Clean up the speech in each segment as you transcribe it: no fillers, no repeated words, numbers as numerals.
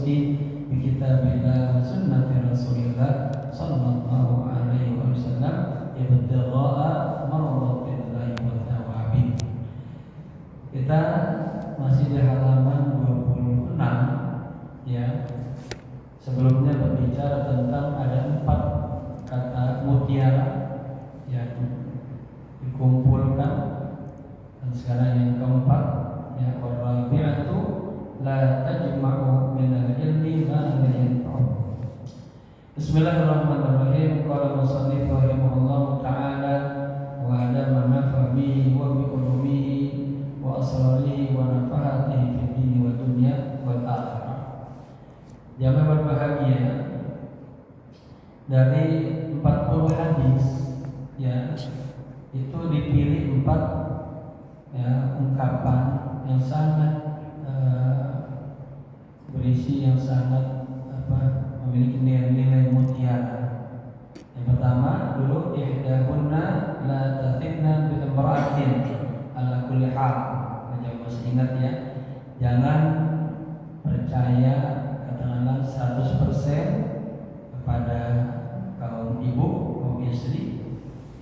rusdi bi kitabillah wa sunnati Rasulillah sallallahu alaihi wasallam ibtigha'a mardatillahi wa thawabi. Kita masih di halaman 26 ya. Sebelumnya berbicara tentang ada 4 kata mutiara yang dikumpulkan, dan sekarang yang keempat ya, warabi'atu la tajma'u minal ilmi ma la yanfa'u. Bismillahirrahmanirrahim. Qala musannif rahimahullahu ta'ala wa adama nafa bihi wa bi ulumihi wa asrarihi wa nafahatihi fid dini wa dunya wal akhirah. Jamaah berbahagia, dari 40 hadis ya, itu dipilih 4 ya, ungkapan yang sangat berisi, yang sangat memiliki nilai mutiara. Yang pertama dulu, ihdahunna la tathibna bi imra'atin ala kulli hal. Jangan masih ingat ya, jangan percaya katakanlah 100% kepada kaum ibu, kaum istri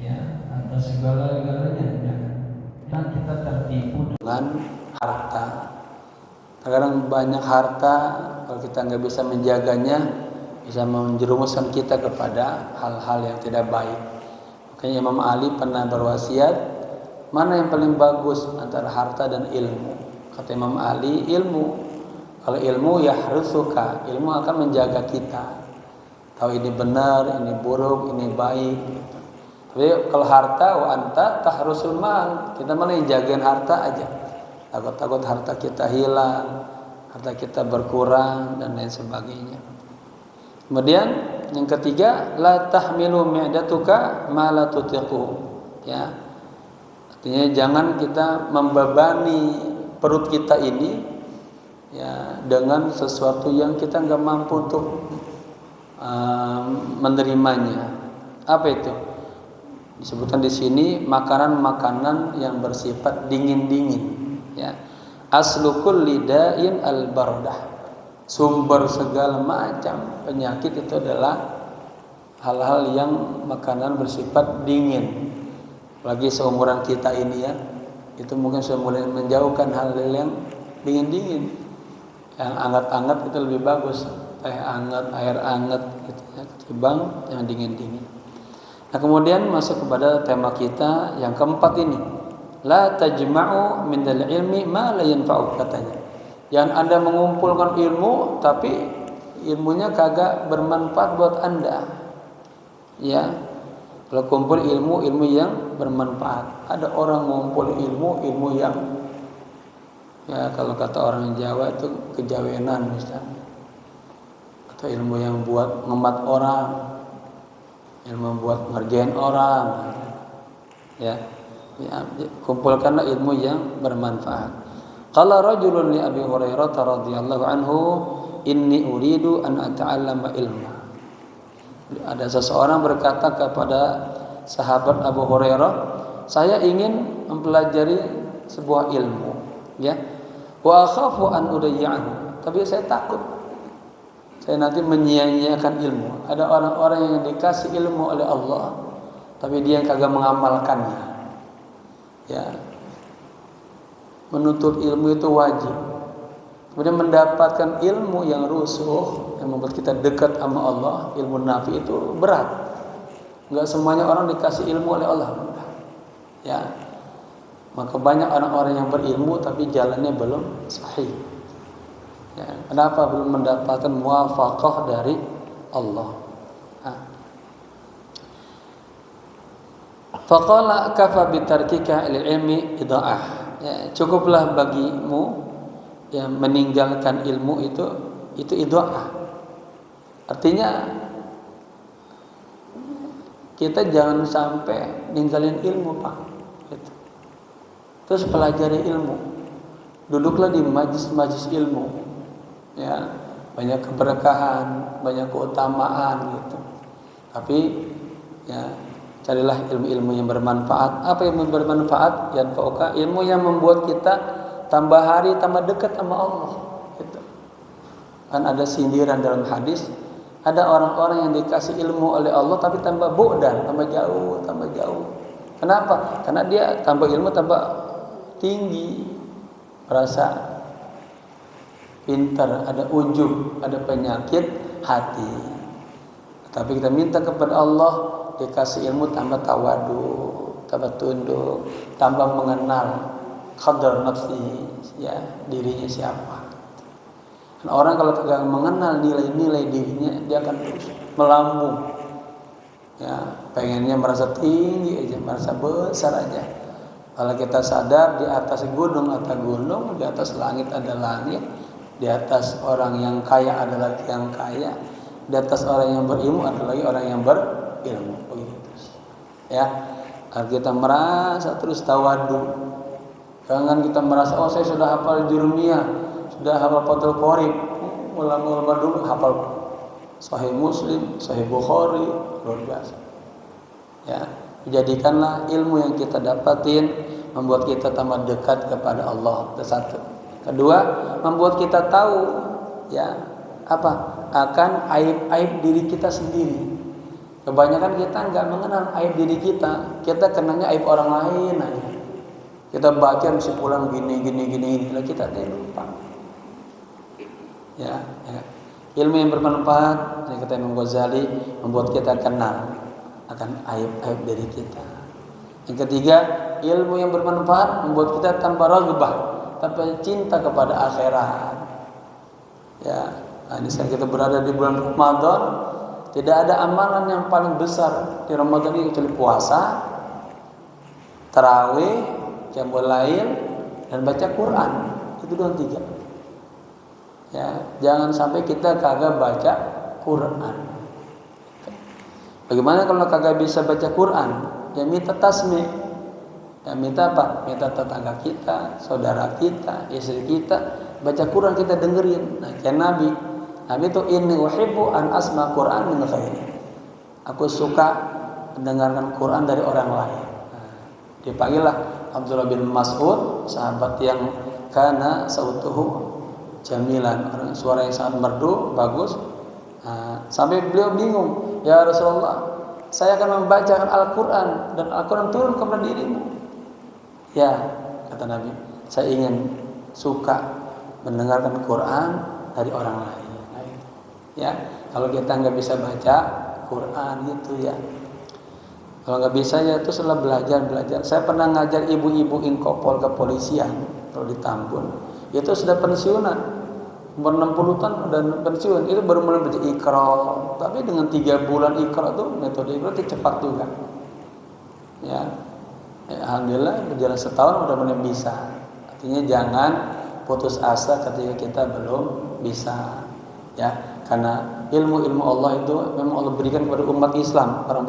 ya, atas segala-galanya. Jangan kita tertipu dengan harta. Kadang banyak harta, kalau kita nggak bisa menjaganya, bisa menjerumuskan kita kepada hal-hal yang tidak baik. Makanya Imam Ali pernah berwasiat, mana yang paling bagus antara harta dan ilmu? Kata Imam Ali, ilmu. Kalau ilmu yahrusuka, ilmu akan menjaga kita. Tahu ini benar, ini buruk, ini baik. Gitu. Tapi kalau harta, wa anta tahrusul mal, kita malah yang jagain harta aja. Takut-takut harta kita hilang, harta kita berkurang dan lain sebagainya. Kemudian yang ketiga, la tahmilu mi'datuka ma la tutiqu. Ya. Artinya jangan kita membebani perut kita ini ya dengan sesuatu yang kita enggak mampu untuk menerimanya. Apa itu? Disebutkan di sini makanan-makanan yang bersifat dingin-dingin. Ya. Aslu kulli da'in al-bardah. Sumber segala macam penyakit itu adalah hal-hal yang makanan bersifat dingin. Apalagi seumuran kita ini ya, itu mungkin sudah mulai menjauhkan hal-hal yang dingin-dingin. Yang anget-anget itu lebih bagus, teh anget, air anget gitu ya, ketimbang yang dingin-dingin. Nah, kemudian masuk kepada tema kita yang keempat ini. La tajma'u min al-ilmi ma la yanfa'u, katanya. Jangan Anda mengumpulkan ilmu tapi ilmunya kagak bermanfaat buat Anda. Ya. Kalau kumpul ilmu yang bermanfaat. Ada orang mengumpul ilmu yang ya kalau kata orang Jawa itu kejawenan misalnya. Atau ilmu yang buat ngemat orang, ilmu buat ngerjain orang. Ya. Ya, kumpulkanlah ilmu yang bermanfaat. Qala rajulun li Abi Hurairah radhiyallahu anhu, inni uridu an ata'allama ilma. Ada seseorang berkata kepada sahabat Abu Hurairah, saya ingin mempelajari sebuah ilmu, ya. Wa akhafu an udayyahu, tapi saya takut saya nanti menyia-nyiakan ilmu. Ada orang-orang yang dikasih ilmu oleh Allah, tapi dia yang kagak mengamalkannya. Ya, menuntut ilmu itu wajib. Kemudian mendapatkan ilmu yang rusuh yang membuat kita dekat sama Allah, ilmu nafi itu berat. Enggak semuanya orang dikasih ilmu oleh Allah. Ya. Maka banyak orang-orang yang berilmu tapi jalannya belum sahih. Ya, kenapa belum mendapatkan muwafaqah dari Allah? Faqala kafa bitarkika ilmi ida'ah. Ya, cukuplah bagimu yang meninggalkan ilmu itu ida'ah. Artinya kita jangan sampai ninggalin ilmu, Pak. Gitu. Terus pelajari ilmu. Duduklah di majlis-majlis ilmu. Ya, banyak keberkahan, banyak keutamaan gitu. Tapi ya carilah ilmu-ilmu yang bermanfaat. Apa yang bermanfaat? Ilmu yang membuat kita tambah hari tambah dekat sama Allah. Gitu. Kan ada sindiran dalam hadis, ada orang-orang yang dikasih ilmu oleh Allah tapi tambah bu'dan, tambah jauh, tambah jauh. Kenapa? Karena dia tambah ilmu tambah tinggi, merasa pintar, ada ujub, ada penyakit hati. Tapi kita minta kepada Allah dikasih ilmu tambah tawadu, tambah tunduk, tambah mengenal qadar nafsi, ya, dirinya siapa. Dan orang kalau tidak mengenal nilai-nilai dirinya, dia akan terus melambung. Ya, pengennya merasa tinggi aja, merasa besar aja. Kalau kita sadar di atas gunung ada gunung, di atas langit ada langit, di atas orang yang kaya ada lagi yang kaya, di atas orang yang berilmu ada lagi orang yang berilmu. Begitu. Ya, kalau kita merasa terus tawadu, jangan kita merasa saya sudah hafal jurumiyah, sudah hafal Fathul Qorib, ulama-ulama dulu hafal Sahih Muslim, Sahih Bukhari, luar biasa. Ya, jadikanlah ilmu yang kita dapatin membuat kita tambah dekat kepada Allah. Itu satu. Kedua, membuat kita tahu, ya, akan aib-aib diri kita sendiri. Kebanyakan kita nggak mengenal aib diri kita kenanya aib orang lain aja. Kita baca kesimpulan gini, lah kita lupa. Ya. Ilmu yang bermanfaat, ini kata Imam Ghazali, membuat kita kenal akan aib-aib diri kita. Yang ketiga, ilmu yang bermanfaat membuat kita tambah raghbah, tambah cinta kepada akhirat. Ya, ini sekarang kita berada di bulan Ramadan, tidak ada amalan yang paling besar di Ramadan ini kecuali puasa, tarawih, qiyamul lail, dan baca Quran. Itu doang 3. Ya, jangan sampai kita kagak baca Quran. Bagaimana kalau kagak bisa baca Quran? Ya minta tasmi'. Ya minta apa? Minta tetangga kita, saudara kita, istri kita baca Quran, kita dengerin. Nah, kayak Nabi itu inni uhibbu an asma Quran min ghairi. Aku suka mendengarkan Quran dari orang lain. Nah, dipanggillah Abdullah bin Mas'ud, sahabat yang kana sautuhu jamilan, suara yang sangat merdu, bagus. Nah, sampai beliau bingung, ya Rasulullah, saya akan membacakan Al-Quran dan Al-Quran turun kepada dirimu. Ya, kata Nabi, saya ingin suka mendengarkan Quran dari orang lain. Nah, ya, kalau kita nggak bisa baca Quran gitu ya, kalau nggak bisa ya itu setelah belajar. Saya pernah ngajar ibu-ibu inkopol kepolisian kalau di Tambun, itu sudah pensiunan, umur 60 tahun udah pensiun, itu baru mulai baca Iqra. Tapi dengan 3 bulan Iqra itu metode Iqra itu cepat juga. Ya, alhamdulillah berjalan setahun udah mulai bisa. Artinya jangan putus asa ketika kita belum bisa. Ya, karena ilmu Allah itu memang Allah berikan kepada umat Islam, orang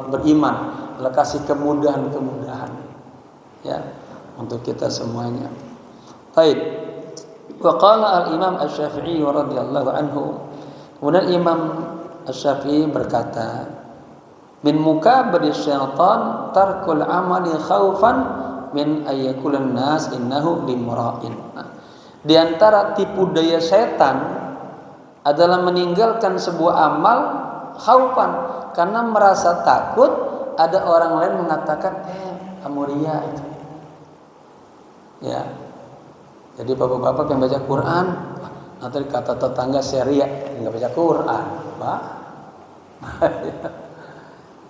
beriman, Allah kasih kemudahan. Ya, untuk kita semuanya. Baik. Wa qala al-Imam Asy-Syafi'i radhiyallahu anhu. Kemudian Imam Asy-Syafi'i berkata, min mukabari syaitan tarkul amali khaufan min ayyakulan nas innahu limra'in. Di antara tipu daya setan adalah meninggalkan sebuah amal khaufan, karena merasa takut ada orang lain mengatakan kamu riya itu. Ya. Jadi bapak-bapak yang baca Quran, nanti kata tetangga saya riya, enggak baca Quran, Pak.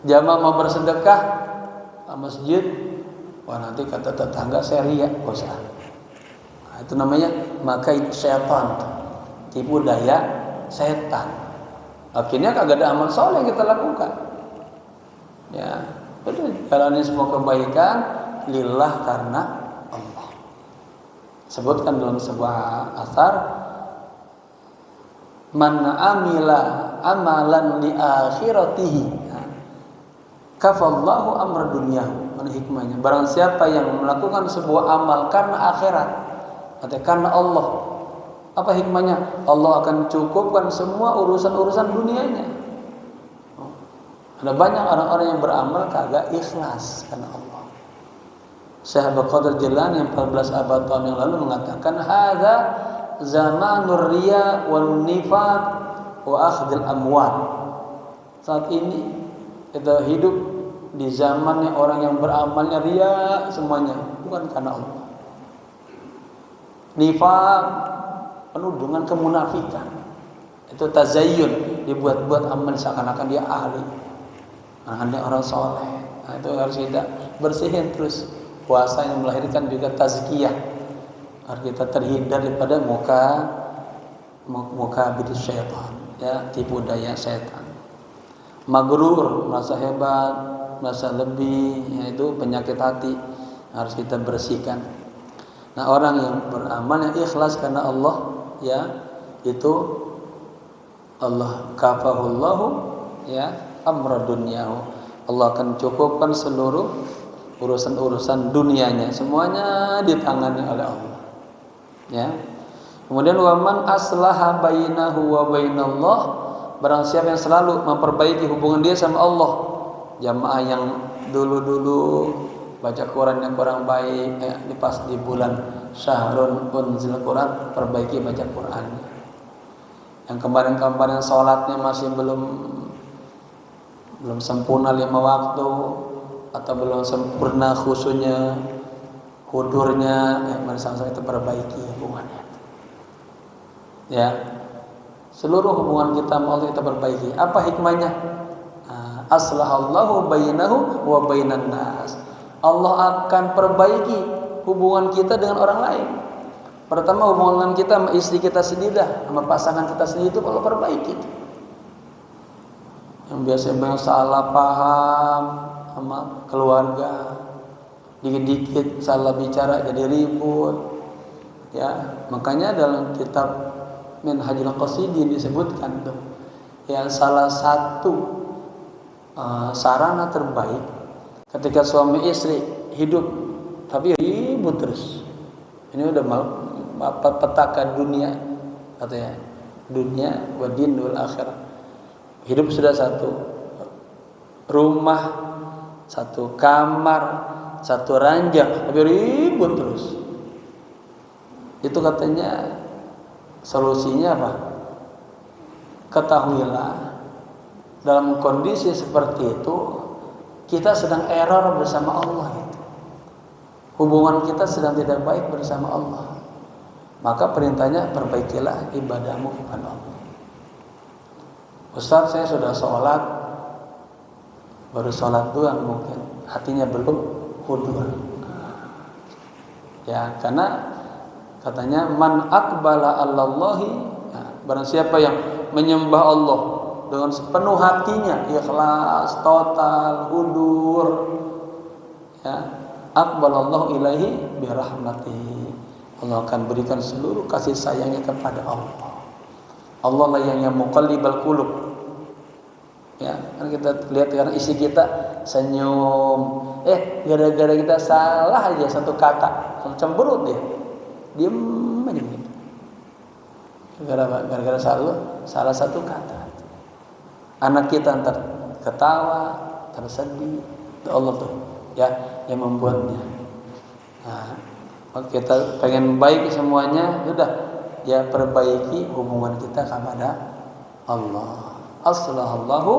Jamaah mau bersedekah ke masjid, wah nanti kata tetangga saya riya, bosan. Nah, itu namanya makai syaitan, tipu daya setan. Akhirnya kagak ada amal soleh yang kita lakukan. Ya, betul. Jalani semua kebaikan lillah, karena Allah. Sebutkan dalam sebuah asar, man amila amalan li akhiratihi kafallahu amra dunyahu. Mana hikmahnya? Barang siapa yang melakukan sebuah amal karena akhirat, atau karena Allah, apa hikmahnya? Allah akan cukupkan semua urusan-urusan dunianya. Ada banyak orang-orang yang beramal kagak ikhlas karena Allah. Syekh Abdul Qadir Jilani yang 14 abad tahun yang lalu mengatakan, hadza zamanur riya wan nifaq wa akhdil amwal. Saat ini kita hidup di zamannya orang yang beramalnya riya semuanya, bukan karena Allah. Nifaq penuh dengan kemunafikan. Itu tazayyun, dibuat-buat amal seakan-akan dia ahli. Dia orang soleh. Nah, itu harus kita bersihin terus. Puasa yang melahirkan juga tazkiyah. Agar kita terhindar daripada muka bidis syaitan, ya, tipu daya syaitan. Magrur, merasa hebat, merasa lebih, yaitu penyakit hati, harus kita bersihkan. Nah, orang yang beramal yang ikhlas karena Allah, ya, itu Allah kafahullahu, ya, amra dunyahu. Allah akan cukupkan seluruh urusan-urusan dunianya, semuanya ditangani oleh Allah. Ya. Kemudian waman aslaha bainahu wa bainallah, barang siapa yang selalu memperbaiki hubungan dia sama Allah. Jamaah yang dulu-dulu baca Quran yang kurang baik, pas di bulan Syahrul unzil Quran, perbaiki baca Quran. Yang kemarin-kemarin sholatnya masih belum sempurna 5 waktu, atau belum sempurna khusyuknya, hudurnya, mari sama-sama itu perbaiki hubungannya. Ya, seluruh hubungan kita sama Allah kita perbaiki. Apa hikmahnya? Aslahallahu bainahu wa bainan nas. Allah akan perbaiki hubungan kita dengan orang lain. Pertama, hubungan kita sama istri kita sendiri, sama pasangan kita sendiri itu Allah perbaiki. Yang biasanya salah paham sama keluarga, dikit-dikit salah bicara jadi ribut. Ya, makanya dalam kitab Minhajul Qasidin disebutkan tuh, ya, salah satu sarana terbaik ketika suami istri hidup tapi ribut terus. Ini udah petaka dunia, katanya, dunia wa din wal akhirah. Hidup sudah satu rumah, satu kamar, satu ranjang, tapi ribut terus. Itu katanya solusinya apa? Ketahuilah, dalam kondisi seperti itu kita sedang error bersama Allah itu. Hubungan kita sedang tidak baik bersama Allah. Maka perintahnya perbaikilah ibadahmu kepada Allah. Ustaz, saya sudah sholat, baru sholat doang mungkin, hatinya belum hudur. Ya, karena katanya man aqbala Allahi, ya, barang siapa yang menyembah Allah dengan sepenuh hatinya, ikhlas, total, hudur, ya, aqbalallahu ilaihi birahmatihi. Allah akan berikan seluruh kasih sayangnya kepada Allah. Allah lah yang muqallibal qulub. Ya, kan kita lihat karena isi kita senyum, gara-gara kita salah aja satu kata, cemberut dia. Diam aja gitu. Gara-gara salah satu kata. Anak kita ntar ketawa, tersedih, itu Allah tuh, ya, yang membuatnya. Nah, kita pengen baik semuanya, sudah, ya, perbaiki hubungan kita kepada Allah. Aslahallahu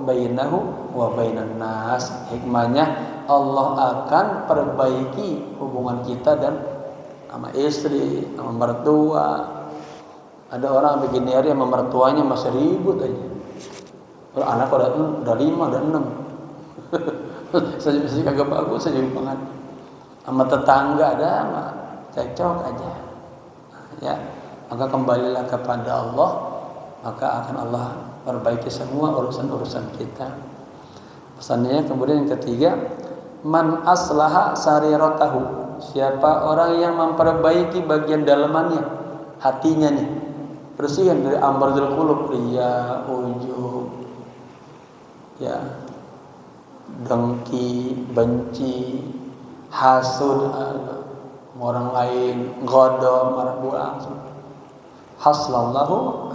bainahu wa bainan nas. Hikmahnya Allah akan perbaiki hubungan kita dan sama istri, sama mertua. Ada orang begini hari sama mertuanya masih ribut aja. Kalau anak udah 5, udah 6. Saya kagak bagus saja banget. Sama tetangga ada sama cekcok aja. Ya, maka kembalilah kepada Allah, maka akan Allah perbaiki semua urusan-urusan kita. Pesannya kemudian yang ketiga, man aslaha sariratahu. Siapa orang yang memperbaiki bagian dalamannya, hatinya nih, bersihkan dari amradul qulub, riya, ujub, ya, dengki, benci, hasud orang lain, ghadab, marah buang. Haslallahu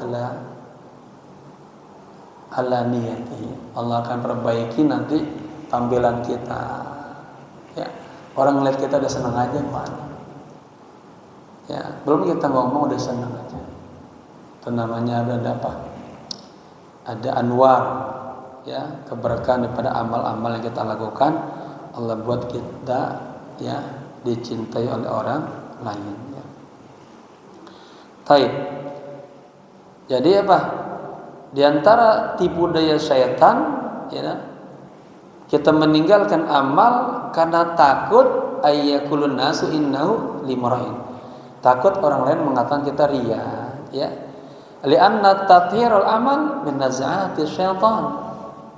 ala niyatihi. Allah akan perbaiki nanti tampilan kita. Ya, orang ngeliat kita udah senang aja, Pak. Ya, belum kita ngomong udah senang aja. Itu namanya ada apa? Ada anwar, ya, keberkahan daripada amal-amal yang kita lakukan. Allah buat kita ya dicintai oleh orang lain. Ya. Taib. Jadi apa? Di antara tipu daya syaitan, ya, kita meninggalkan amal karena takut ayyakulun nasu innahu limrain. Takut orang lain mengatakan kita riya, ya. Li'anna tathhirul amal min naz'ati syaitan.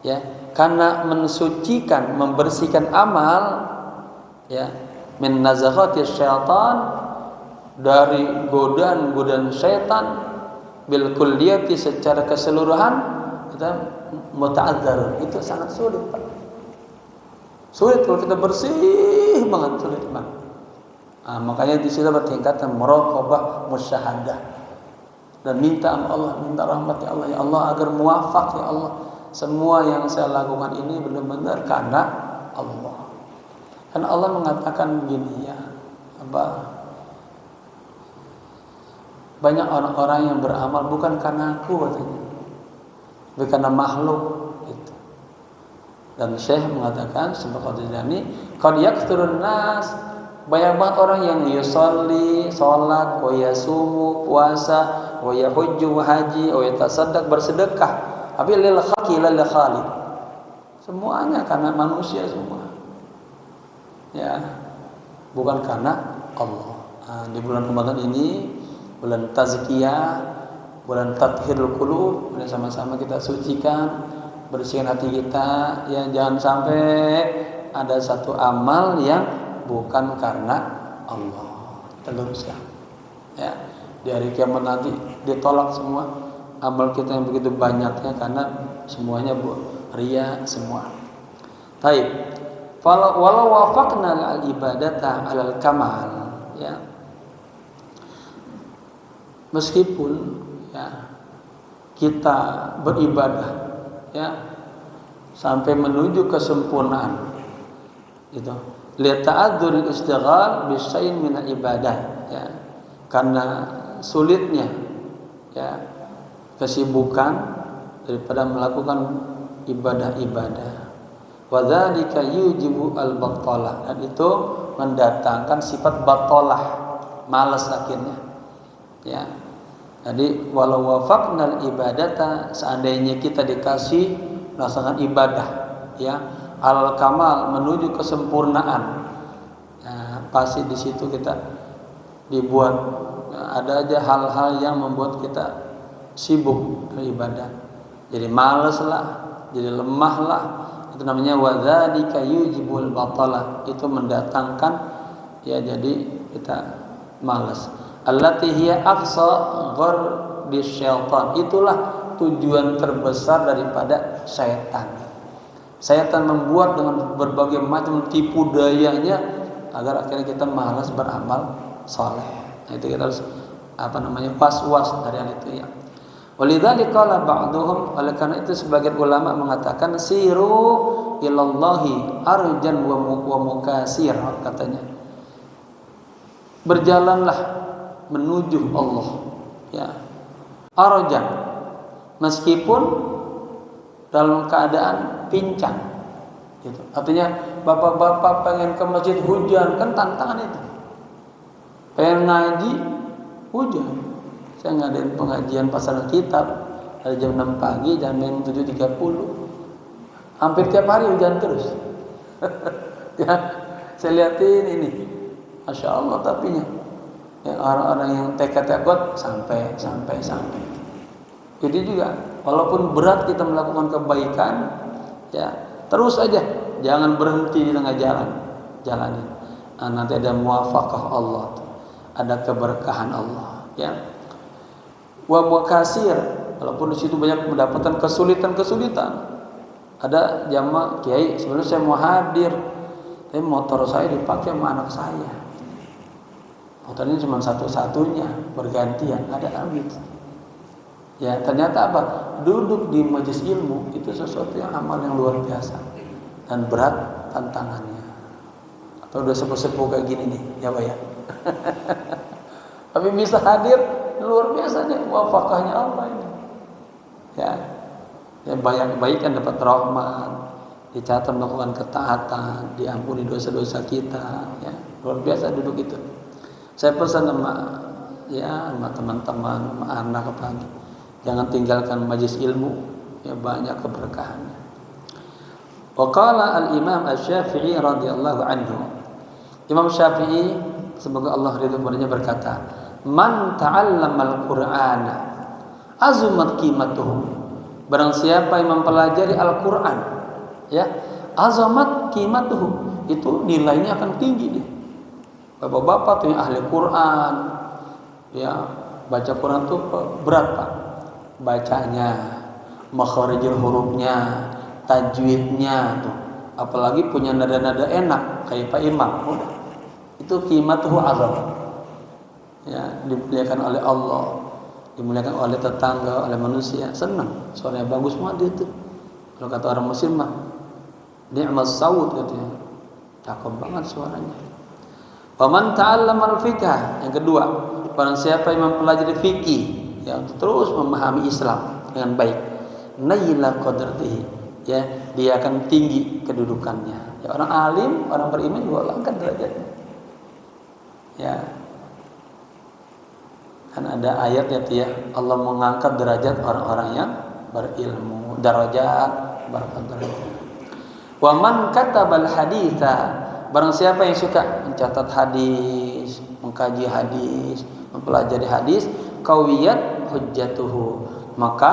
Ya, karena mensucikan, membersihkan amal, ya, min nazghati syaitan, dari godaan-godaan syaitan, bil kulliyati secara keseluruhan, kita muta'adzar, itu sangat sulit, Pak. Sulit kalau kita bersih banget, sulit banget. Nah, makanya di situ bertingkatan muraqabah musyahadah dan minta sama Allah, minta rahmat ya Allah, ya Allah agar muwafaq ya Allah. Semua yang saya lakukan ini benar-benar karena Allah. Karena Allah mengatakan begini ya, apa? Banyak orang-orang yang beramal bukan karena aku katanya, bukan karena makhluk gitu. Dan Syekh mengatakan sebagai ini, qad yakthurun nas, banyak banget orang yang yusolli, sholat, wa yasumu, puasa, wa yahujju, haji, wa yatasaddaq, bersedekah, tapi lil khaqi lil khaliq, semuanya karena manusia semua, ya, bukan karena Allah. Nah, di bulan Ramadan ini bulan tazkiyah, bulan tathhirul qulub, sama-sama kita sucikan, bersihkan hati kita, ya, jangan sampai ada satu amal yang bukan karena Allah. Kita luruskan, ya. Di hari kiamat nanti ditolak semua amal kita yang begitu banyaknya karena semuanya riya semua. Taib. Walau wafaqna al ibadata alal kamal, ya. Meskipun ya kita beribadah ya sampai menuju kesempurnaan itu, li ta'adzur istighal bi syai'in min ibadah, ya, karena sulitnya ya kesibukan daripada melakukan ibadah-ibadah. Wa dzalika yujibu al-battalah, dan itu mendatangkan sifat batalah, malas akhirnya, ya. Jadi walau wafaqnal ibadata, seandainya kita dikasih melaksanakan ibadah ya al kamal, menuju kesempurnaan, ya, pasti di situ kita dibuat ada aja hal-hal yang membuat kita sibuk beribadah, jadi malas lah, jadi lemah lah. Itu namanya wadzalika yujibul batalah, itu mendatangkan ya jadi kita malas. Allati hiya aqsa ghardi syaitan, itulah tujuan terbesar daripada syaitan. Syaitan membuat dengan berbagai macam tipu dayanya agar akhirnya kita malas beramal saleh. Nah, itu kita harus was-was dari hal itu ya. Walidzalika qala ba'dhum, oleh karena itu sebagian ulama mengatakan siru ilallahi arjan wa mukasir, katanya berjalanlah menuju Allah ya arjan, meskipun dalam keadaan pincang gitu. Artinya bapak-bapak pengen ke masjid hujan, kan tantangan itu. Pengen ngaji hujan. Saya ngadain pengajian pasaran kitab dari jam 6 pagi jam 7.30, hampir tiap hari hujan terus. Ya, saya lihatin ini, Masya Allah, tapinya yang orang-orang yang tekad-tekad sampai. Jadi juga walaupun berat kita melakukan kebaikan, ya terus aja, jangan berhenti di tengah jalan, jalanin. Nah, nanti ada muwafaqah Allah, ada keberkahan Allah, ya. Wa mukasir, walaupun di situ banyak mendapatkan kesulitan. Ada jamaah kiai, sebenarnya saya mau hadir, tapi motor saya dipakai sama anak saya. Motor ini cuma satu-satunya, bergantian, ada gitu. Ya, ternyata apa? Duduk di majelis ilmu itu sesuatu yang amal yang luar biasa dan berat tantangannya. Atau udah sepuh-sepuh kayak gini nih, ya Pak ya. Tapi bisa hadir, luar biasa nih wafakahnya Allah ini. Ya, ya banyak kebaikan, dapat rahmat, dicatat melakukan ketaatan, diampuni dosa-dosa kita. Ya, luar biasa duduk itu. Saya pesan sama teman-teman, sama anak apalagi, jangan tinggalkan majelis ilmu. Ya, banyak keberkahannya. Waqala al-Imam Asy-Syafi'i radhiyallahu anhu. Imam Syafi'i semoga Allah ridho padanya berkata, "Man ta'allamal Qur'ana azumat qimatuhu." Barang siapa yang mempelajari Al-Qur'an, ya, azamat qimatuhu, itu nilainya akan tinggi dia. Bapak-bapak tuh yang ahli Quran, ya, baca Quran tuh berat Pak. Bacanya, makharijul hurufnya, tajwidnya tuh. Apalagi punya nada-nada enak kayak Pak Imam. Udah. Itu qimatuhu azam. Ya, dimuliakan oleh Allah, dimuliakan oleh tetangga, oleh manusia. Senang, suaranya bagus banget dia tuh. Kalau kata orang muslim mah, ni'mas saut katanya. Cakep banget suaranya. Faman ta'allama al-fiqh, yang kedua, barang siapa yang mempelajari fikih, ya, untuk terus memahami Islam dengan baik, naila qadratihi, ya, dia akan tinggi kedudukannya. Ya, orang alim, orang beriman juga angkat derajatnya. Ya. Kan ada ayatnya tuh ya, Allah mengangkat derajat orang-orang yang berilmu, darajat, barakat derajat. Wa man katabal haditsa, barang siapa yang suka mencatat hadis, mengkaji hadis, mempelajari hadis, qawiyat hujjatuhu, maka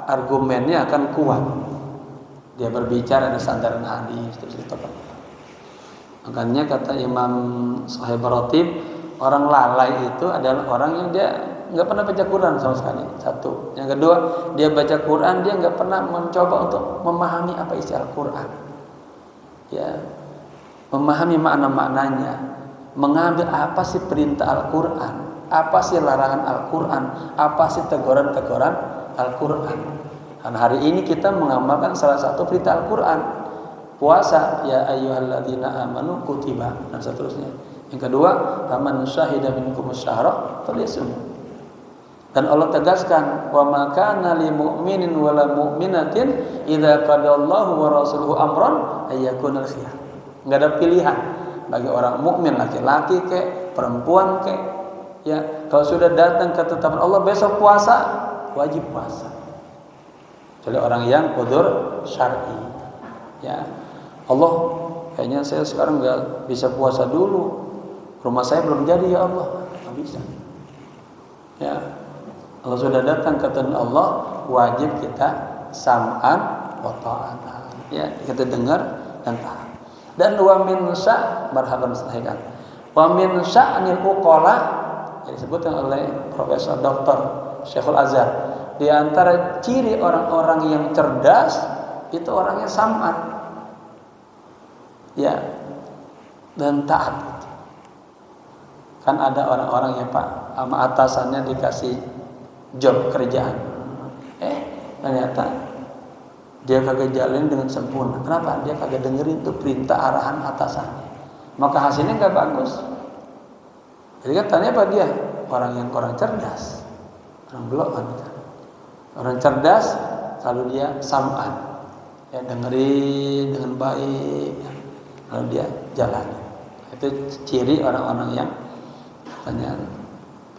argumennya akan kuat. Dia berbicara ada sandaran hadis terus itu. Makanya kata Imam Sahib Ratib, orang lalai itu adalah orang yang dia nggak pernah baca Quran sama sekali. Satu. Yang kedua, dia baca Quran dia nggak pernah mencoba untuk memahami apa isi Al-Quran. Ya, memahami makna-maknanya, mengambil apa sih perintah Al-Quran, apa sih larangan Al-Quran, apa sih teguran-teguran Al-Quran. Dan hari ini kita mengamalkan salah satu perintah Al-Quran, puasa, ya ayyuhalladzina amanu kutiba, dan seterusnya. Yang kedua, faman syahida minkum asyhara falyasum. Dan Allah tegaskan, wa ma kana lil mu'minin wala mu'minatin idza qadallahu wa rasuluhu amran ay yakunal khiyar. Enggak ada pilihan bagi orang mukmin, laki-laki kek, perempuan kek. Ya, kalau sudah datang ketetapan Allah besok puasa, wajib puasa. Jadi orang yang udzur syar'i. Ya. Allah, kayaknya saya sekarang enggak bisa puasa dulu. Rumah saya belum jadi ya Allah, enggak bisa. Ya. Allah sudah datang ketentuan Allah, wajib kita sam'an wa ta'atan. Ya, kita dengar dan taat. Dan wa min marhaban sahikan. Wa min sya'nil uqala, yang disebutkan oleh Profesor Dr. Syekhul Azhar, di antara ciri orang-orang yang cerdas itu orangnya sam'an. Ya. Dan taat. Kan ada orang-orang yang Pak sama atasannya dikasih job kerjaan, ternyata dia kagak jalanin dengan sempurna. Kenapa? Dia kagak dengerin tuh perintah arahan atasannya, maka hasilnya nggak bagus. Jadi kan tanya apa dia? Orang yang kurang cerdas, orang belok kan. Orang cerdas selalu dia sam'an, ya, dengerin dengan baik, lalu dia jalani. Itu ciri orang-orang yang katanya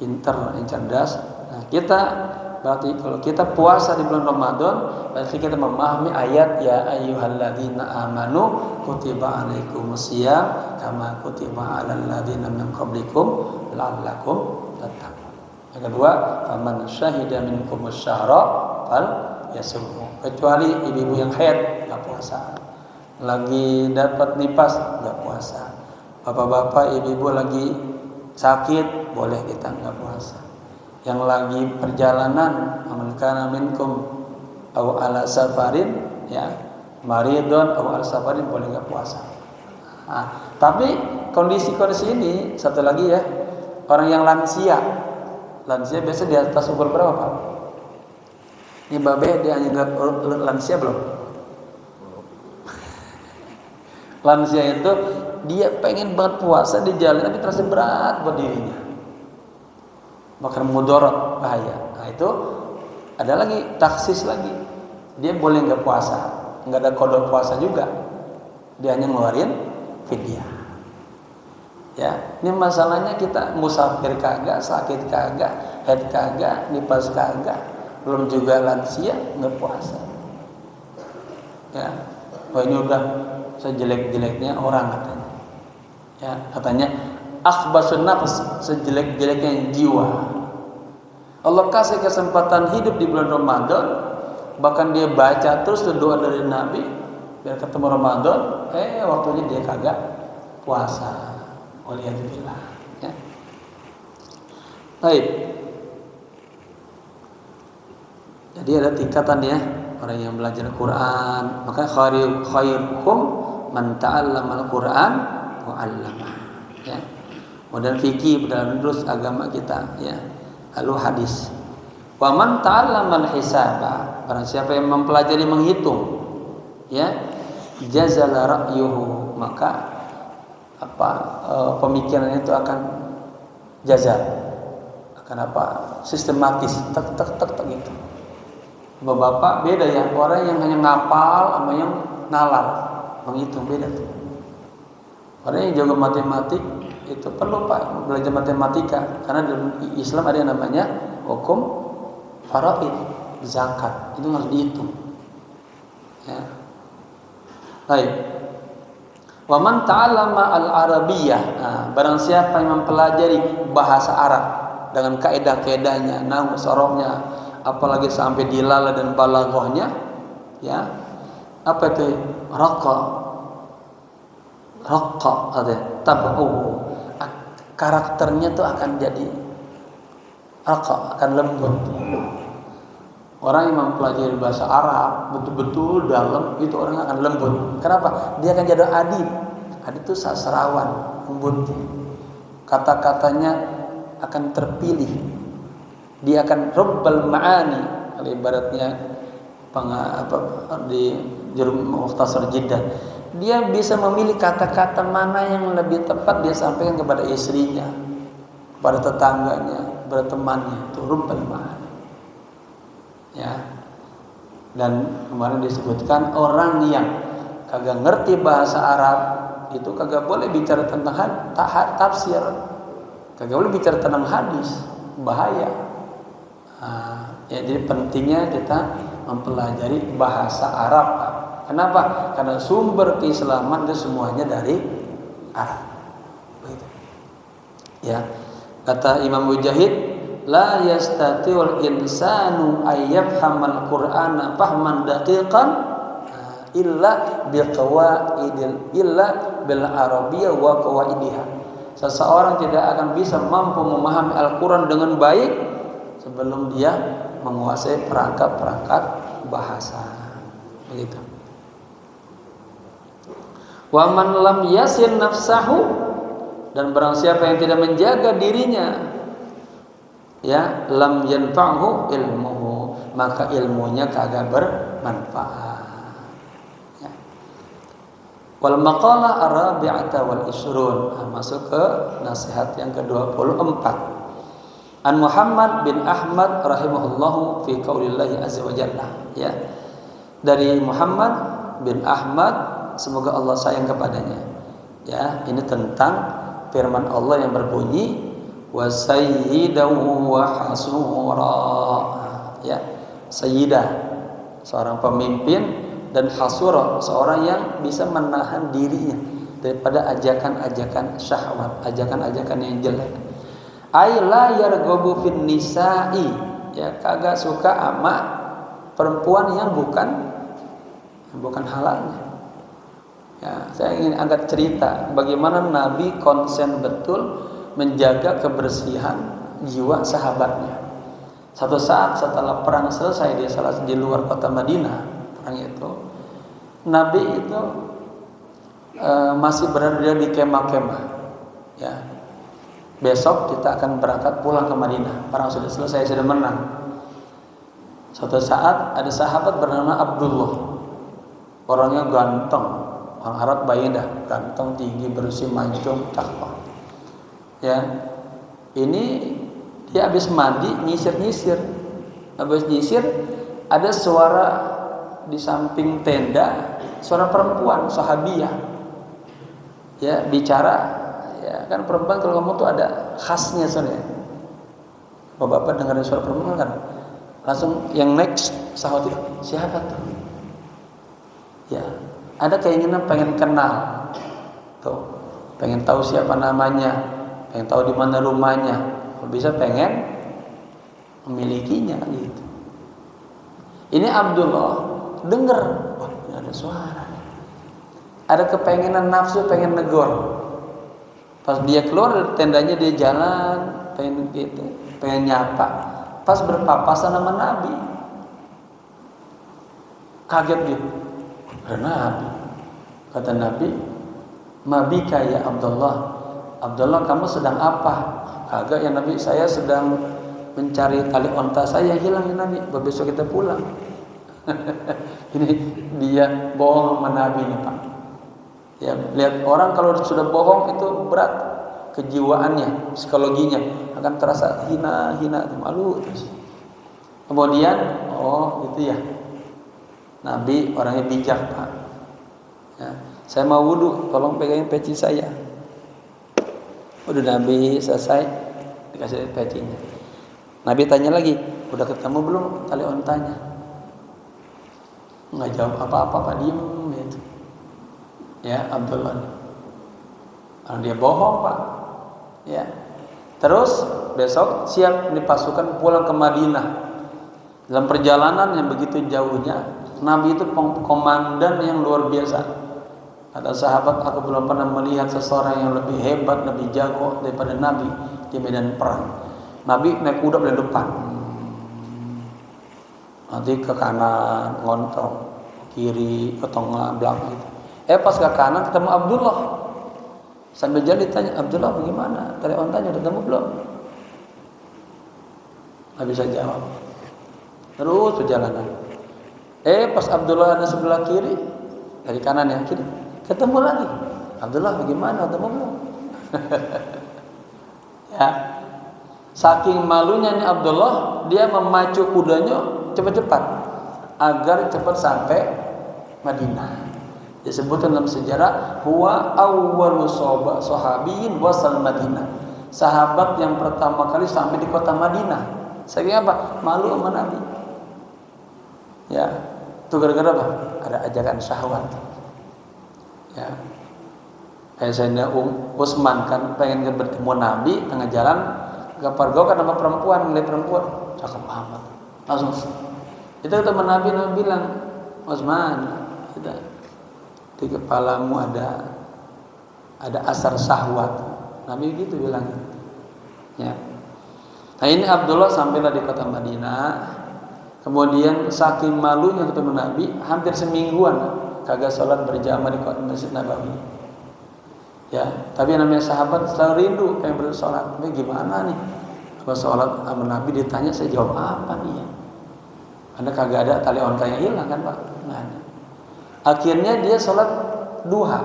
pintar, yang cerdas. Nah, kita berarti kalau kita puasa di bulan Ramadan, berarti kita memahami ayat ya ayyuhalladzina amanu kutiba alaikumusiyam kama kutiba alal ladzina min qablikum la'allakum tattaqun. Yang kedua, faman syahida minkumus syahra fal yasumhu. Kecuali ibu-ibu yang haid enggak puasa. Lagi dapat nifas enggak puasa. Bapak-bapak, ibu-ibu lagi sakit boleh kita enggak puasa. Yang lagi perjalanan, man kana minkum aw ala safarin, ya, maridun aw ala safarin, boleh enggak puasa. Nah, tapi kondisi-kondisi ini satu lagi ya, orang yang lansia biasa di atas umur berapa Pak? Ini babe dia anggap lansia belum? Lansia itu dia pengen banget puasa di jalan tapi terasa berat buat dirinya. bahkan mudarat, bahaya. Nah, itu ada lagi taksis lagi. Dia boleh nggak puasa, nggak ada qada puasa juga. Dia hanya ngeluarin fidyah. Ya, ini masalahnya kita musafir kagak, sakit kagak, haid kagak, nifas kagak, belum juga lansia nggak puasa. Ya, oh ini udah sejelek-jeleknya orang katanya. Ya, katanya akhbasun nafs, sejelek-jeleknya jiwa. Allah kasih kesempatan hidup di bulan Ramadan, bahkan dia baca terus doa dari Nabi biar ketemu Ramadan, waktunya dia kagak puasa. Waliyadzubillah. Ya. Baik. Jadi ada tingkatan ya orang yang belajar Quran. Maka khairukum man ta'allama al-Quran wa 'allama. Ya. Kemudian fikih dalam terus agama kita ya. Lalu hadis. Wa man ta'allama al-hisaba. Barang siapa yang mempelajari menghitung ya, jazala ra'yuhu, maka pemikirannya itu akan jazal, akan sistematis, tek gitu. Bapak beda ya, orang yang hanya ngapal sama yang nalar menghitung beda tuh. Orang yang jago matematik itu perlu Pak belajar matematika, karena dalam Islam ada yang namanya hukum faraid, zakat, itu harus dihitung. Ya. Baik. Wa man ta'allama al-arabiyyah. Nah, barang siapa yang mempelajari bahasa Arab dengan kaidah-kaidahnya, nahwu sarafnya, apalagi sampai dilalah dan balaghahnya, ya. Apa itu? Raqqa ada tabu. Karakternya tuh akan jadi raqqa, akan lembut. Orang yang mempelajari bahasa Arab betul-betul dalam, itu orang akan lembut. Kenapa? Dia akan jadi adib. Adib itu sastrawan, lembut. Kata-katanya akan terpilih. Dia akan rubbal ma'ani. Kalau ibaratnya di Juruf Mukhtasar Jiddah, dia bisa memilih kata-kata mana yang lebih tepat dia sampaikan kepada istrinya, kepada tetangganya, kepada temannya. Itu rubbal ma'ani. Ya, dan kemarin disebutkan orang yang kagak ngerti bahasa Arab itu kagak boleh bicara tentang tafsir, kagak boleh bicara tentang hadis, bahaya. Ya, jadi pentingnya kita mempelajari bahasa Arab. Kenapa? Karena sumber keislaman itu semuanya dari Arab. Begitu. Ya, kata Imam Mujahid, la yastati'ul insanu ayyafhamal Qur'ana fahman daqiqan illa bil arabiyyah wa qawaidiha. Seseorang tidak akan bisa mampu memahami Al-Qur'an dengan baik sebelum dia menguasai perangkat-perangkat bahasa. Begitu. Wa man lam yasin nafsahu, dan barang siapa yang tidak menjaga dirinya, ya, lam yanfa'hu ilmuhu, maka ilmunya kagak bermanfaat. Ya. Wal maqalah ar-rabi'ata wal ishrun, masuk ke nasihat yang ke-24. An Muhammad bin Ahmad rahimahullahu fi qaulillahi azza wa jalla, ya. Dari Muhammad bin Ahmad, semoga Allah sayang kepadanya. Ya, ini tentang firman Allah yang berbunyi wa sayyidahu wa hasura. Ya, sayyidah seorang pemimpin, dan hasura seorang yang bisa menahan dirinya daripada ajakan-ajakan syahwat, ajakan-ajakan yang jelek. Ay la yarghabu fin nisa'i, ya, kagak suka sama perempuan yang bukan halalnya. Ya, saya ingin angkat cerita bagaimana Nabi konsen betul menjaga kebersihan jiwa sahabatnya. Satu saat setelah perang selesai, dia salah di luar kota Madinah, perang itu, Nabi itu masih berada di kemah-kemah. Ya, besok kita akan berangkat pulang ke Madinah. Perang sudah selesai, sudah menang. Suatu saat ada sahabat bernama Abdullah, orangnya ganteng, orang Arab bayidah, ganteng, tinggi, bersih, mancung, cakep. Ya, ini Dia habis mandi nyisir-nyisir. Habis nyisir ada suara di samping tenda, suara perempuan sahabiah. Ya, bicara, ya kan perempuan kalau ngomong tuh ada khasnya soalnya. Bapak-bapak dengar suara perempuan kan langsung yang next sahabat itu siapa tuh? Ya, ada keinginan pengen kenal. Tuh, pengen tahu siapa namanya, pengen tahu di mana rumahnya, kalau bisa pengen memilikinya gitu. Ini Abdullah dengar, wah ini ada suara. Ada kepengenan nafsu pengen negor. Pas dia keluar dari tendanya dia jalan, pengen gitu, pengen nyapa. Pas berpapasan sama Nabi. Kaget dia. Ada Nabi. Kata Nabi, "Mabika ya Abdullah." Abdullah, kamu sedang apa? Kagak ya Nabi, saya sedang mencari tali onta saya hilang ya Nabi. Besok kita pulang. Ini dia bohong sama Nabi nih Pak. Ya, lihat orang kalau sudah bohong itu berat kejiwaannya, psikologinya akan terasa hina, malu terus. Kemudian, oh gitu ya. Nabi orangnya bijak Pak. Ya, saya mau wudu, tolong pegangin peci saya. Udah Nabi selesai, dikasih pecinya. Nabi tanya lagi, udah ketemu belum tali ontanya? Nggak jawab apa-apa Pak, diem gitu. Ya Abdullah, dia bohong Pak. Ya, terus besok siap dipasukan pulang ke Madinah. Dalam perjalanan yang begitu jauhnya, Nabi itu komandan yang luar biasa. Kata sahabat, aku belum pernah melihat seseorang yang lebih hebat, lebih jago daripada Nabi di medan perang. Nabi naik kuda paling depan, nanti ke kanan ngontrol, kiri, ke tengah, belakang gitu. Pas ke kanan ketemu Abdullah. Sambil jalan ditanya, Abdullah bagaimana? Tali ontanya udah ketemu belum? Nggak bisa jawab. Terus perjalanan. Pas Abdullah ada sebelah kiri, dari kanan ya kiri, ketemu lagi. Abdullah bagaimana? Ketemu belum? Ya, saking malunya nih Abdullah, dia memacu kudanya cepat-cepat agar cepat sampai Madinah. Disebutkan dalam sejarah, huwa awwalu sahabiyin wasal Madinah. Sahabat yang pertama kali sampai di kota Madinah. Saking apa? Malu sama Nabi. Ya, itu gara-gara apa? Ada ajakan syahwat. Ya, kayak Sayyidina Utsman kan pengen bertemu Nabi tengah jalan, kepergok kan sama perempuan, ngeliat perempuan, cakep amat, langsung. Itu teman Nabi bilang, Utsman, di kepalamu ada asar syahwat. Nabi gitu bilang. Ya. Nah ini Abdullah sampailah di kota Madinah. Kemudian saking malunya ketemu Nabi, hampir semingguan kagak sholat berjamaah di Masjid Nabawi. Ya, tapi namanya sahabat selalu rindu pengen bersolat. Tapi gimana nih? Kalau sholat sama Nabi ditanya, saya jawab apa nih ya? Karena kagak ada tali ontanya hilang kan Pak? Nggak ada. Akhirnya dia sholat duha,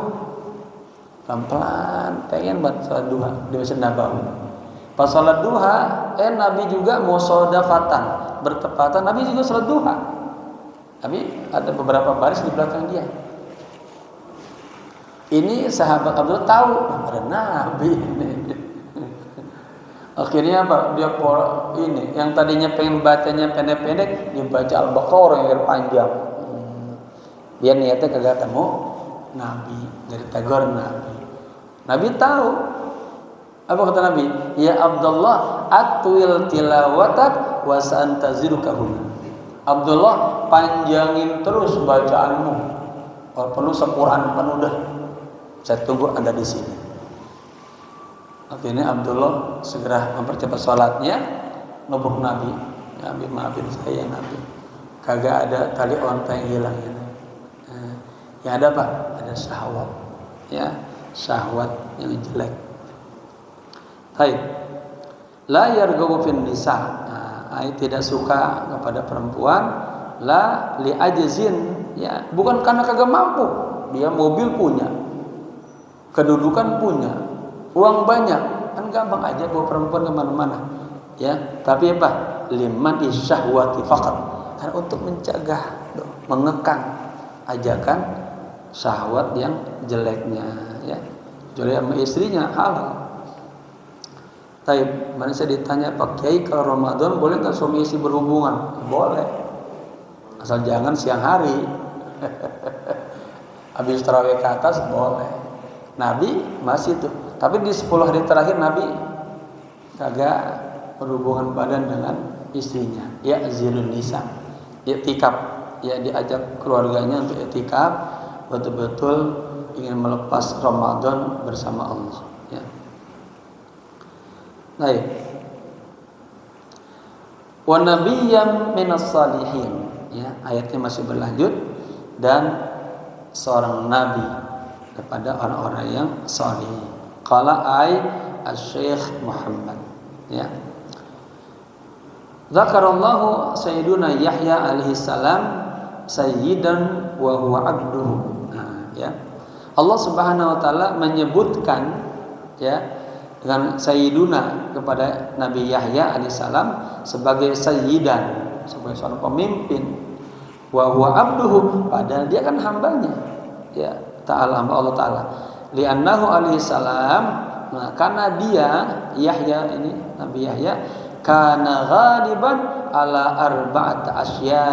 pelan-pelan, pengen banget sholat duha di Masjid Nabawi. Pas sholat duha, Nabi juga mau sodafatan, bertepatan. Nabi juga sholat duha. Tapi ada beberapa baris di belakang dia. Ini sahabat Abdullah tahu ada Nabi. Akhirnya apa? Dia ini yang tadinya pengen bacanya pendek-pendek, dia baca Al-Baqarah yang panjang. Dia niatnya kagak ketemu Nabi, dari tegur Nabi. Nabi tahu. Apa kata Nabi? Ya Abdullah, atwil tilawatak wa sa'antaziruka huna. Abdullah, panjangin terus bacaanmu. Kalau perlu sequran penuh dah. Saya tunggu Anda di sini. Akhirnya Abdullah segera mempercepat sholatnya, nubuk Nabi. Nabi, maafin saya Nabi. Kagak ada tali onta yang hilang ya. Ya ada Pak, ada syahwat. Ya, syahwat yang jelek. Baik. La yarghabu fin nisa. Tidak suka kepada perempuan. La li ajzin, ya, bukan karena kagak mampu. Dia mobil punya, kedudukan punya, uang banyak, kan gampang aja bawa perempuan kemana-mana. Ya, tapi apa? Liman isyahwati faqat. Karena untuk mencegah, mengekang ajakan syahwat yang jeleknya, ya. Kecuali sama istrinya halal. Taib, mana saya ditanya Pak Kiai, kalau Ramadan boleh nggak suami istri berhubungan? Boleh, asal jangan siang hari. Habis tarawih ke atas boleh. Nabi masih tuh, tapi di 10 hari terakhir Nabi kagak berhubungan badan dengan istrinya. Ya zilun nisa, i'tikaf, ya diajak keluarganya untuk i'tikaf, betul-betul ingin melepas Ramadan bersama Allah, ya. Baik. Wa nabiyyam minas salihin, ya, ayatnya masih berlanjut, dan seorang nabi kepada orang-orang yang salih. Qala ay asy-syekh Muhammad, ya. Zakarallahu sayyiduna Yahya alaihi salam sayyidan wa huwa abduhu. Nah, ya. Allah Subhanahu wa taala menyebutkan, ya, dengan sayyiduna kepada Nabi Yahya alaihissalam sebagai sayyidan, sebagai seorang pemimpin, wa huwa abduhu, padahal dia kan hambanya, ya, ta'ala, hamba Allah taala. Li'annahu alaihissalam, nah, karena dia Yahya ini, Nabi Yahya, kana ghaliban ala arba'at asya,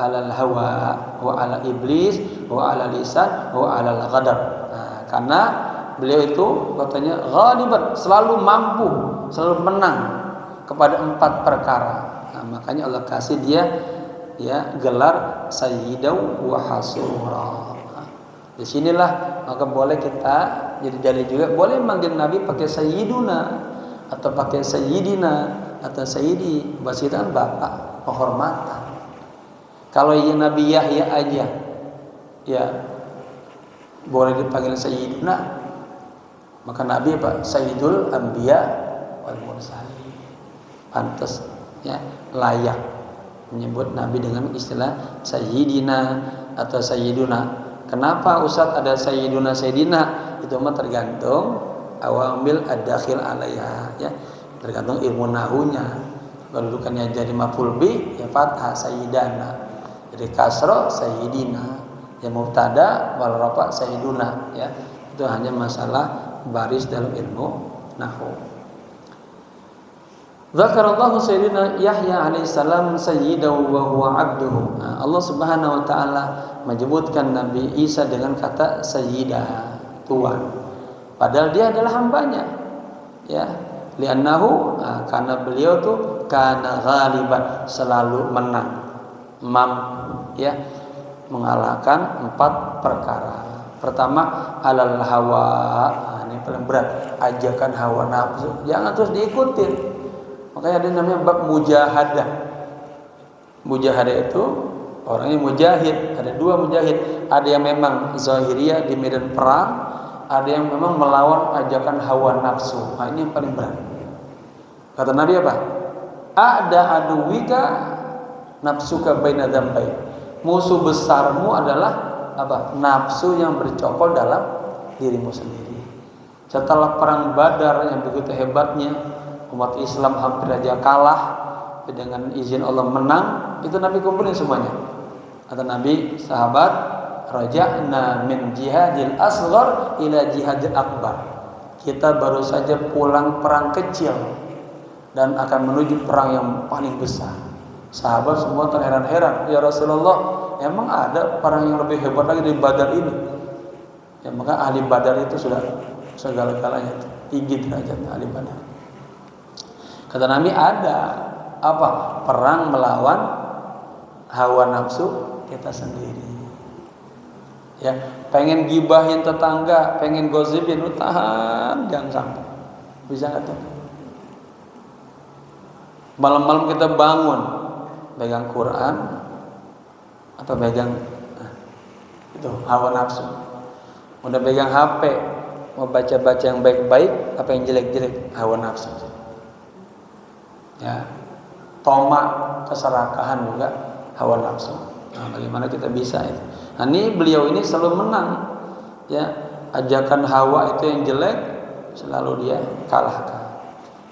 ala al-hawa wa ala iblis wa ala lisan wa ala al-ghadab. Nah, karena beliau itu katanya ghaliban, selalu mampu, selalu menang kepada 4 perkara. Nah, makanya Allah kasih dia, ya, gelar sayyidaw wa hasura. Nah, disinilah maka boleh kita jadi dalil juga, boleh manggil Nabi pakai sayyiduna atau pakai sayyidina atau sayyidi. Bahasa kita kan bapak, penghormatan. Kalau ya Nabi Yahya aja, ya, boleh dipanggil sayyiduna, maka Nabi apa? Sayyidul Anbiya wal Mursalin. Pantas, ya, layak menyebut Nabi dengan istilah sayyidina atau sayyiduna. Kenapa Ustaz ada sayyiduna sayyidina? Itu mah tergantung awamil ad-dakhil alaiha, ya. Tergantung ilmu nahunya. Kedudukannya jadi maf'ul bi, ya fathah sayyidana. Jadi kasra sayyidina. Ya mubtada wal rafa sayyiduna, ya. Itu hanya masalah baris dalam ilmu nahwu. Zakarallahu sayyidina Yahya alaihissalam sayyidahu wa huwa abduhu. Nah, Allah Subhanahu wa taala menyebutkan Nabi Isa dengan kata sayyidah, tuan. Padahal dia adalah hambanya, ya. Li'annahu, karena beliau tuh kana ghaliban, selalu menang, mampu, ya, mengalahkan 4 perkara. Pertama, alal hawa. Nah, ini paling berat, ajakan hawa nafsu, jangan terus diikutin. Makanya ada namanya bab mujahadah. Mujahadah itu orangnya mujahid, ada 2 mujahid. Ada yang memang zahiriyah di medan perang, ada yang memang melawan ajakan hawa nafsu. Nah, ini yang paling berat. Kata Nabi apa? Ada aduwika nafsuka baina dzambai. Musuh besarmu adalah apa? Nafsu yang bercokol dalam dirimu sendiri. Setelah perang Badar yang begitu hebatnya, umat Islam hampir aja kalah, dengan izin Allah menang, itu Nabi kumpulin semuanya. Kata Nabi, sahabat, raja'na min jihadil asghar ila jihadil akbar. Kita baru saja pulang perang kecil dan akan menuju perang yang paling besar. Sahabat semua terheran-heran, ya Rasulullah, emang ada perang yang lebih hebat lagi dari Badar ini? Ya, maka ahli Badar itu sudah segala-galanya, tinggi derajatnya ahli Badar. Kata Nabi, ada apa? Perang melawan hawa nafsu kita sendiri. Ya, pengen gibahin tetangga, pengen gosipin, lu tahan, jangan sampai. Bisa nggak tuh? Malam-malam kita bangun, pegang Quran atau pegang itu hawa nafsu. Udah pegang HP, mau baca-baca yang baik-baik, apa yang jelek-jelek, hawa nafsu. Ya, tomak, keserakahan juga hawa nafsu. Nah, bagaimana kita bisa itu? Nah, ini beliau ini selalu menang, ya. Ajakan hawa itu yang jelek selalu dia kalahkan.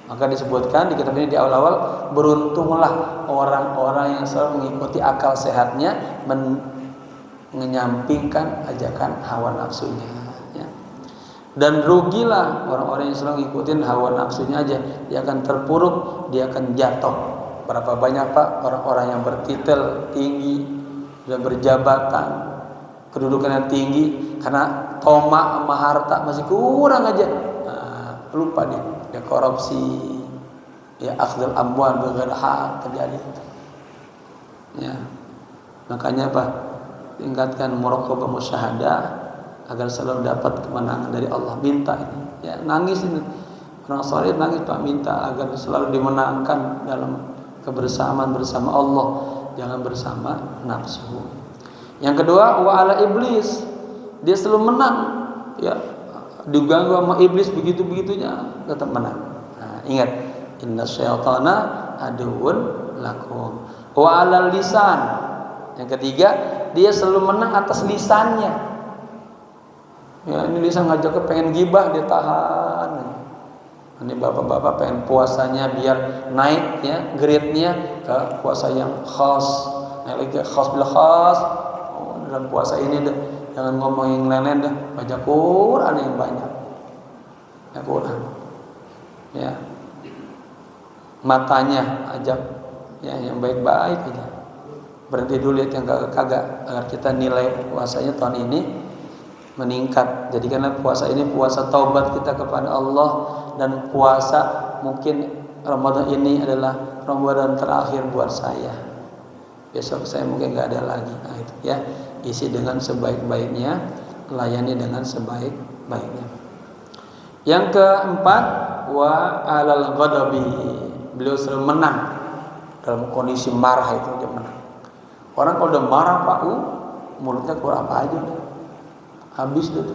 Maka disebutkan di kitab ini di awal-awal, beruntunglah orang-orang yang selalu mengikuti akal sehatnya, menyampingkan ajakan hawa nafsunya. Ya. Dan rugilah orang-orang yang selalu ngikutin hawa nafsunya aja, dia akan terpuruk, dia akan jatuh. Berapa banyak Pak orang-orang yang bertitel tinggi dan berjabatan, kedudukannya tinggi, karena tomak sama harta masih kurang aja, lupa dia korupsi, ya akhdul amwal bighairi haq terjadi. Ya, makanya Pak, tingkatkan muraqabah musyahadah agar selalu dapat kemenangan dari Allah. Minta ini, ya nangis ini. Orang saleh nangis Pak, minta agar selalu dimenangkan dalam kebersamaan bersama Allah, jangan bersama nafsu. Yang kedua, wa ala iblis, dia selalu menang, ya diganggu sama iblis begitu-begitunya tetap menang. Nah, ingat, inna syaitana aduun lakum. Wa ala lisan, yang ketiga, dia selalu menang atas lisannya. Ya, ini lisan ngajak ke pengen gibah, dia tahan. Ini bapak-bapak pengen puasanya biar naik ya grade-nya ke puasa yang khas, naik lagi khas bil khas. Oh, dalam puasa ini deh, jangan ngomong yang lain-lain dah, baca Quran yang banyak. Ya Quran. Ya. Matanya ajak ya yang baik-baik aja. Berhenti dulu lihat yang kagak agar kita nilai puasanya tahun ini meningkat. Jadikanlah puasa ini puasa taubat kita kepada Allah, dan puasa mungkin Ramadan ini adalah Ramadan terakhir buat saya. Besok saya mungkin nggak ada lagi. Nah itu ya, isi dengan sebaik-baiknya, layani dengan sebaik-baiknya. Yang keempat, wa alal ghadabi, beliau selalu menang dalam kondisi marah, itu dia menang. Orang kalau udah marah Pak, mulutnya keluar apa aja deh. Habis deh,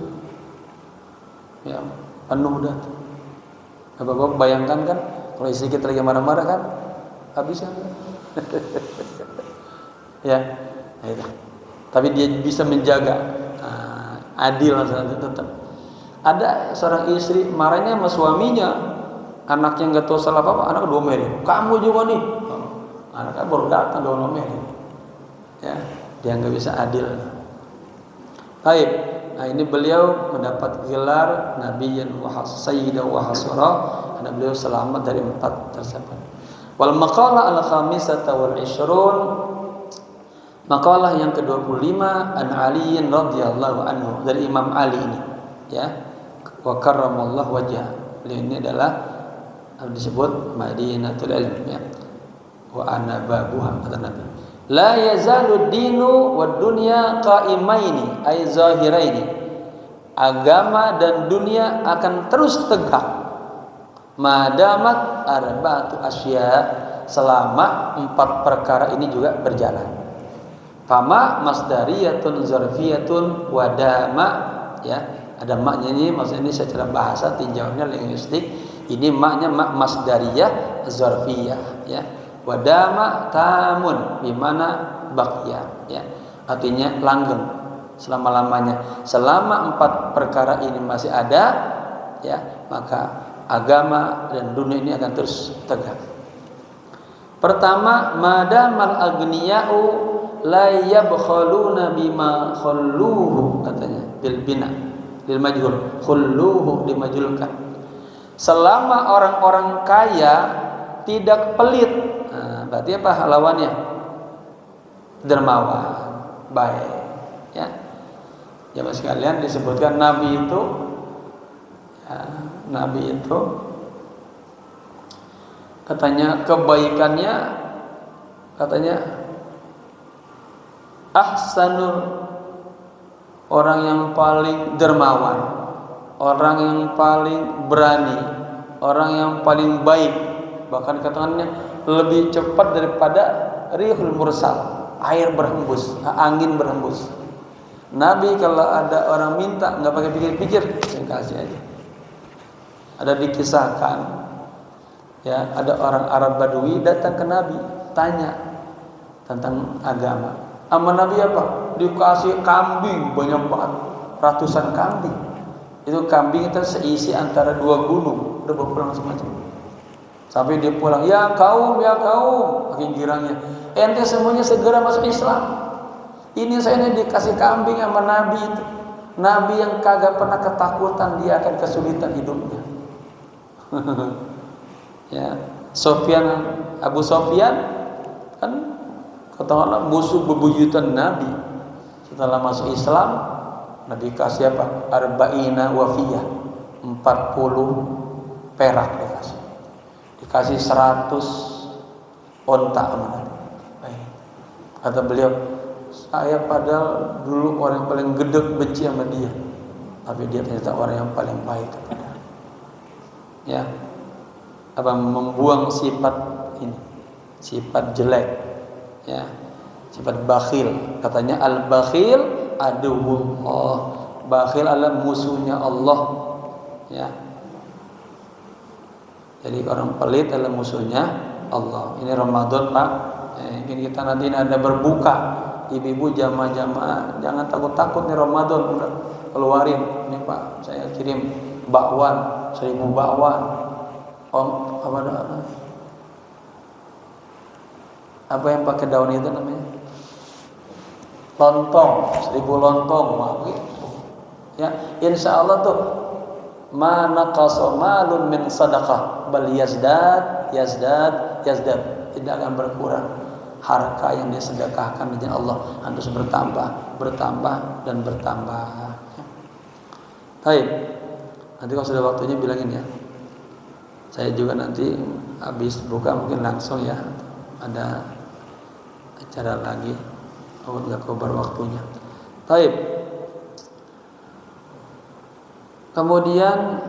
ya penuh dah. Bapak bayangkan kan, kalau istri kita lagi marah-marah kan, habis kan? Ya, itu. Tapi dia bisa menjaga, adil tetap. Ada seorang istri marahnya sama suaminya, anaknya nggak tahu salah apa, anak diomelin. Kamu juga nih, anaknya baru datang diomelin. Ya, dia nggak bisa adil. Baik. Nah ini beliau mendapat gelar Nabiyyan wa Sayyidan wa Hasura, karena beliau selamat dari 4 tersebut. Wal maqalah al-khamisata wal 20, maqalah yang ke-25 an Ali radhiyallahu anhu, dari Imam Ali ini, ya. Wa karramallahu wajhah. Beliau ini adalah disebut Madinatul Ilm, ya. Wa ana babuha, kata Nabi. La yazalu dinu wad dunya qaimaini ay zahiraini. Agama dan dunia akan terus tegak madamat arba'atu asya, selama 4 perkara ini juga berjalan. Fama masdariyatun zarfiyatun wadama, ya. Ada maknya ini, maksudnya ini secara bahasa tinjauannya linguistik. Ini maknya mak masdariyah zarfiyah, ya. Wadama tamun bimana baqiya, ya. Artinya langgeng selama-lamanya. Selama 4 perkara ini masih ada, ya, maka agama dan dunia ini akan terus tegak. Pertama, madamal aghniya'u la yabkhaluna bima khalluhu, katanya bil bina lil majhul, khulluhu dimajhulkan. Selama orang-orang kaya tidak pelit, berarti apa lawannya? Dermawan, baik, ya. Jamaah sekalian, disebutkan Nabi itu, ya, Nabi itu katanya kebaikannya, katanya ahsanul, orang yang paling dermawan, orang yang paling berani, orang yang paling baik, bahkan katakannya lebih cepat daripada rihul mursal, air berhembus, angin berhembus. Nabi kalau ada orang minta nggak pakai pikir-pikir, kasih aja. Ada dikisahkan, ya, ada orang Arab Badui datang ke Nabi, tanya tentang agama. Sama Nabi apa? Dikasih kambing banyak banget, ratusan kambing. Itu kambing itu seisi antara 2 gunung, udah berpulang semacam. Sampai dia pulang, ya kaum, makin girangnya. Ente semuanya segera masuk Islam. Ini saya ini dikasih kambing sama Nabi itu. Nabi yang kagak pernah ketakutan dia akan kesulitan hidupnya. Ya, Abu Sofyan kan katakanlah musuh bebuyutan Nabi. Setelah masuk Islam, Nabi kasih apa? Arba'ina wafiyah, 40 perak dikasih. Dikasih 100 onta sama Nabi. Kata beliau, saya padahal dulu orang yang paling gedek benci sama dia, tapi dia ternyata orang yang paling baik kepada. Ya, apa membuang sifat ini, sifat jelek, ya, sifat bakhil. Katanya al-bakhil aduwwullah, bakhil adalah musuhnya Allah. Ya, jadi orang pelit adalah musuhnya Allah. Ini Ramadan Pak, mungkin kita nanti ada berbuka. Ibu-ibu jamaah-jamaah jangan takut-takut nih Ramadan, udah keluarin ini Pak, saya kirim bakwan 1000 bakwan. Apa yang pakai daun itu namanya? Lontong, 1000 lontong gitu. Ya, insya Allah tuh mana qasamalun min sadaqah bal yazdad, tidak akan berkurang. Harta yang dia sedekahkan dengan Allah harus bertambah dan bertambah. Baik. Nanti kalau sudah waktunya bilangin ya. Saya juga nanti habis buka mungkin langsung ya. Ada acara lagi. Oh, enggak kobar waktunya. Baik. Kemudian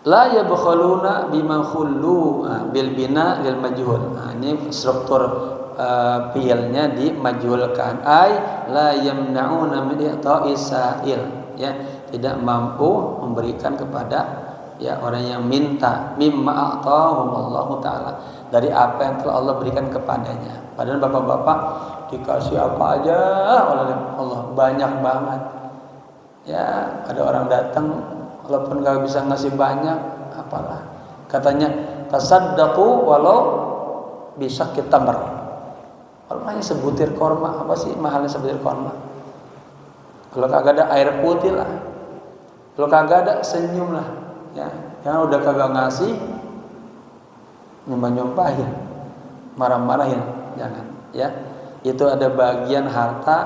la yabkhaluna bima khullu bil bina lil majhul. Ini struktur fi'ilnya dimajhulkan. Ai la yamna'una min i'ta'i sa'il, ya, tidak mampu memberikan kepada ya orang yang minta mimma a'tahum Allah taala, dari apa yang telah Allah berikan kepadanya. Padahal bapak-bapak dikasih apa aja oleh Allah banyak banget. Ya, ada orang datang walaupun gak bisa ngasih banyak, apalah. Katanya tasaddaqu walau bisa kita kalau hanya sebutir korma, apa sih mahalnya sebutir korma? Kalau kagak ada air putih lah, kalau kagak ada senyum lah, ya. Jangan udah kagak ngasih nyumpah-nyumpahin, marah-marahin, jangan, ya. Itu ada bagian harta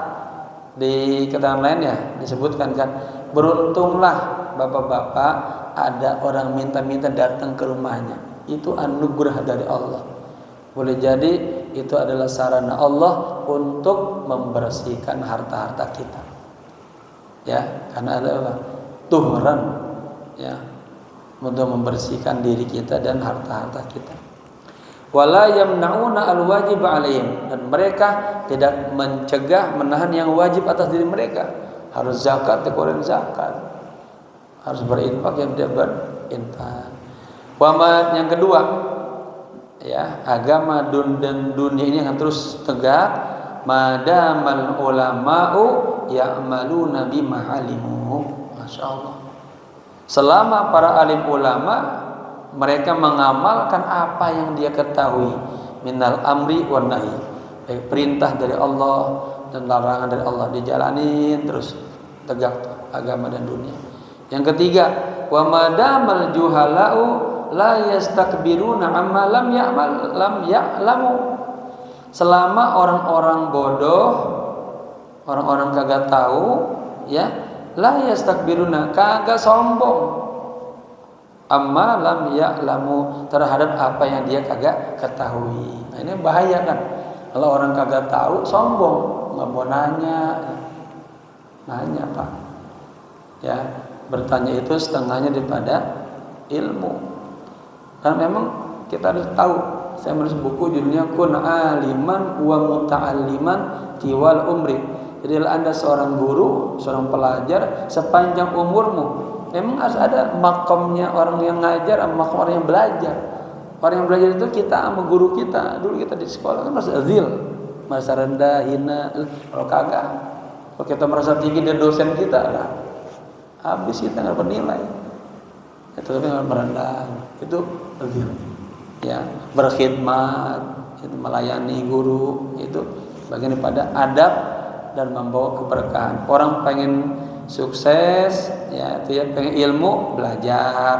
di keterangan lain ya disebutkan kan, beruntunglah bapak-bapak ada orang minta-minta datang ke rumahnya, itu anugerah dari Allah. Boleh jadi itu adalah sarana Allah untuk membersihkan harta-harta kita. Ya, karena ada apa? Tuhran, ya, untuk membersihkan diri kita dan harta-harta kita. Wala yamna'una al-wajib 'alaihim, dan mereka tidak mencegah menahan yang wajib atas diri mereka. Harus zakat, dikeluarin zakat. Harus berinfak, yang dia berinfak. Yang kedua, ya, agama dan dunia ini akan terus tegak madamal ulama'u ya'maluna bima alimu. Masyaallah. Selama para alim ulama mereka mengamalkan apa yang dia ketahui minal amri wan nahi, baik perintah dari Allah dan larangan dari Allah, dijalanin terus tegak agama dan dunia. Yang ketiga, wa madamal juhala'u la yastakbiruna amma lam ya'lamu. Selama orang-orang bodoh, orang-orang kagak tahu, ya, la yastakbiruna, kagak sombong, amma lam ya'lamu, terhadap apa yang dia kagak ketahui. Nah, ini bahaya kan. Kalau orang kagak tahu sombong, nggak mau nanya Pak, ya, bertanya itu setengahnya daripada ilmu. Karena memang kita harus tahu. Saya menulis buku judulnya Kun aliman wa muta'alliman tiwal umri. Jadi Anda seorang guru, seorang pelajar sepanjang umurmu. Memang harus ada makomnya orang yang ngajar sama makom orang yang belajar. Orang yang belajar itu kita sama guru kita. Dulu kita di sekolah kan masih azil, merasa rendah, hina. Kalau kagak, kalau kita merasa tinggi dari dosen kita, lah habis kita nggak bernilai. itu merendah, itu bir. Ya, berkhidmat, itu melayani guru, itu bagian daripada adab dan membawa keberkahan. Orang pengen sukses, ya, itu ya, pengen ilmu, belajar.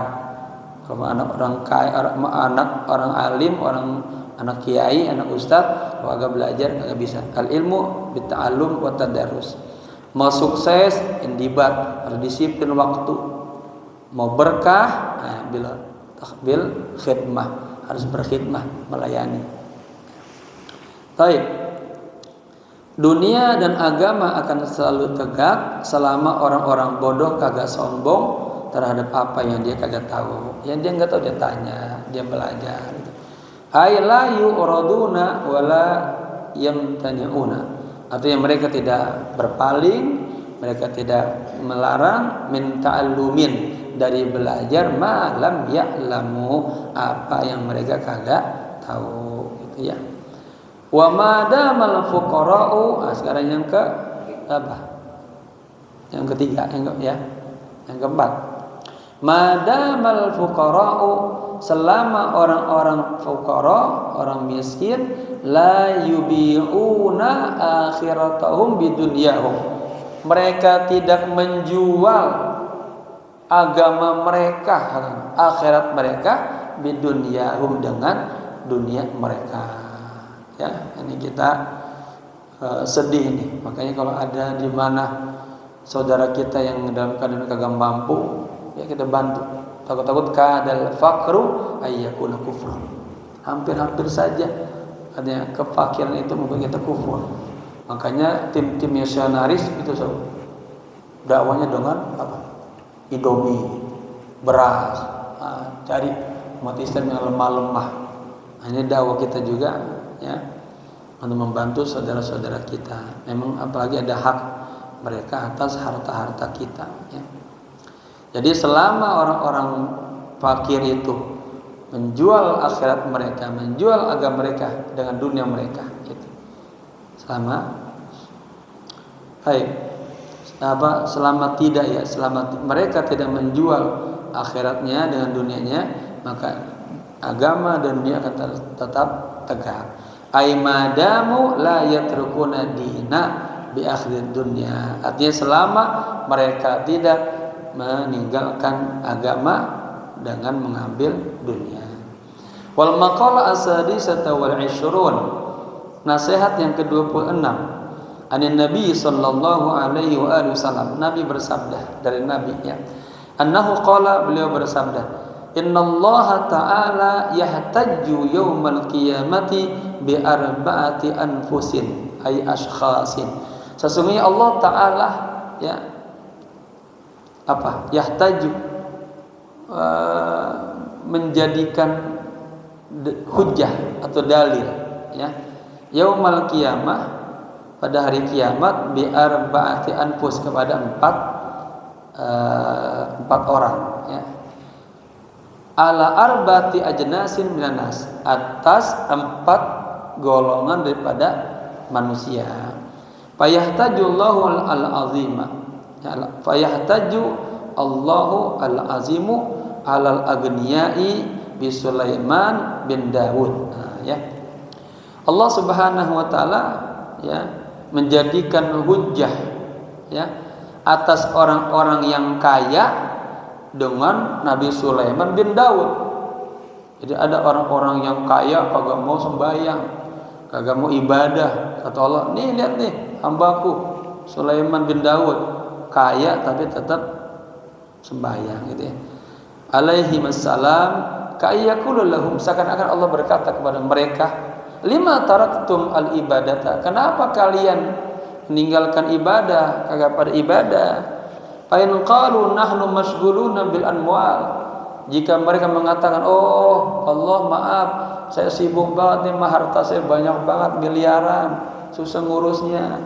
Kalau anak orang kaya, anak orang alim, anak kiai, anak ustaz, kalau agak belajar agak bisa. Al ilmu bitta'allum wa tadarrus. Mau sukses, indibat, harus disiplin waktu. Mau berkah, bil khidmah, harus berkhidmah, melayani. Baik. Dunia dan agama akan selalu tegak selama orang-orang bodoh kagak sombong terhadap apa yang dia kagak tahu. Yang dia enggak tahu dia tanya, dia belajar gitu. Ay la yuraduna wala yamtani'una. Artinya mereka tidak berpaling, mereka tidak melarang min ta'allumin, dari belajar malam ya'lamu, apa yang mereka kagak tahu gitu ya. Wa madamal fuqara'u, sekarang yang ke apa? Yang ketiga, yang keempat. Madamal fuqara'u, selama orang-orang fuqara, orang miskin, la yubi'una akhiratahum bidunyahum, mereka tidak menjual agama mereka, akhirat mereka, bidunyahum, dengan dunia mereka. Ya, ini kita sedih nih. Makanya kalau ada di mana saudara kita yang dalam keadaan kagak mampu, ya kita bantu. Takut-takut kadal faqru ayyakuna kufra. Hampir-hampir saja adanya kefakiran itu membuat kita kufur. Makanya tim-tim misionaris itu dakwanya dengan apa? Indomie, beras, cari umat Islam yang lemah-lemah. Ini dakwah kita juga, ya, untuk membantu saudara-saudara kita. Memang apalagi ada hak mereka atas harta-harta kita, ya. Jadi selama orang-orang fakir itu menjual akhirat mereka, menjual agama mereka dengan dunia mereka, gitu. Selama mereka tidak menjual akhiratnya dengan dunianya, maka agama dan dunia akan tetap tegak. Aimadamu la yatrukuna dina bi akhirid dunya. Artinya selama mereka tidak meninggalkan agama dengan mengambil dunia. Wal maqala as-sadisata wal 20, nasihat yang ke-26. Anin Nabi sallallahu alaihi wa alihi wasallam, Nabi bersabda, dari Nabi, ya. Annahu qala, beliau bersabda, innallaha ta'ala yahtajju yaumal qiyamati bi arba'ati anfusin, ay ashkhasin. Sesungguhnya Allah Ta'ala, ya, yahtaju, menjadikan hujjah atau dalil, ya, yaumal qiyamah, pada hari kiamat, bi arba'ati anfus, kepada empat orang, ya, ala arba'ati ajnasin minan nas, atas 4 golongan daripada manusia. Fayahtajullahu al-azima, fayahtaju Allahu al-azimu alal agniyai bi Sulaiman bin Daud. Ya, Allah Subhanahu wa taala, ya, menjadikan hujjah, ya, atas orang-orang yang kaya dengan Nabi Sulaiman bin Daud. Jadi ada orang-orang yang kaya kagak mau sembahyang, kagak mau ibadah. Kata Allah, nih lihat nih hambaku Sulaiman bin Daud, kaya tapi tetap sembahyang, gitu ya. Alaihi wassalam, ka'ayyakulu lahum, seakan-akan Allah berkata kepada mereka, lima taraktum al ibadata, kenapa kalian meninggalkan ibadah, kagak pada ibadah? Fa in qalu nahnu mashghuluna bil amwal, jika mereka mengatakan, oh Allah maaf, saya sibuk banget nih, harta saya banyak banget, miliaran, susah ngurusnya,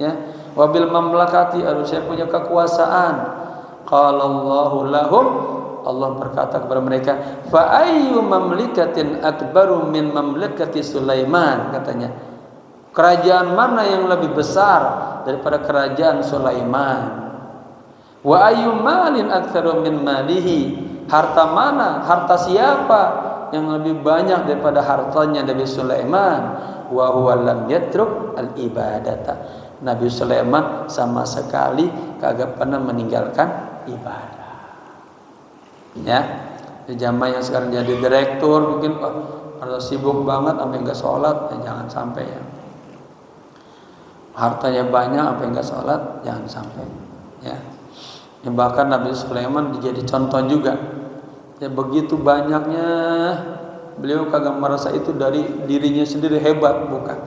ya. Wabil mamlakati, saya punya kekuasaan. Qala Allahu lahum, Allah berkata kepada mereka, fa ayyu mamlikatin akbaru min mamlakati Sulaiman, katanya, kerajaan mana yang lebih besar daripada kerajaan Sulaiman? Wa ayyu malin aktsaru min malihi, harta mana, harta siapa yang lebih banyak daripada hartanya Nabi Sulaiman? Wa huwa lam yatruk al ibadata. Nabi Sulaiman sama sekali kagak pernah meninggalkan ibadah. Ya, di zaman yang sekarang jadi direktur mungkin harus sibuk banget sampai enggak sholat, jangan sampai ya. Hartanya banyak sampai enggak sholat, jangan sampai. Ya. Bahkan Nabi Sulaiman jadi contoh juga. Ya begitu banyaknya, beliau kagak merasa itu dari dirinya sendiri hebat, bukan.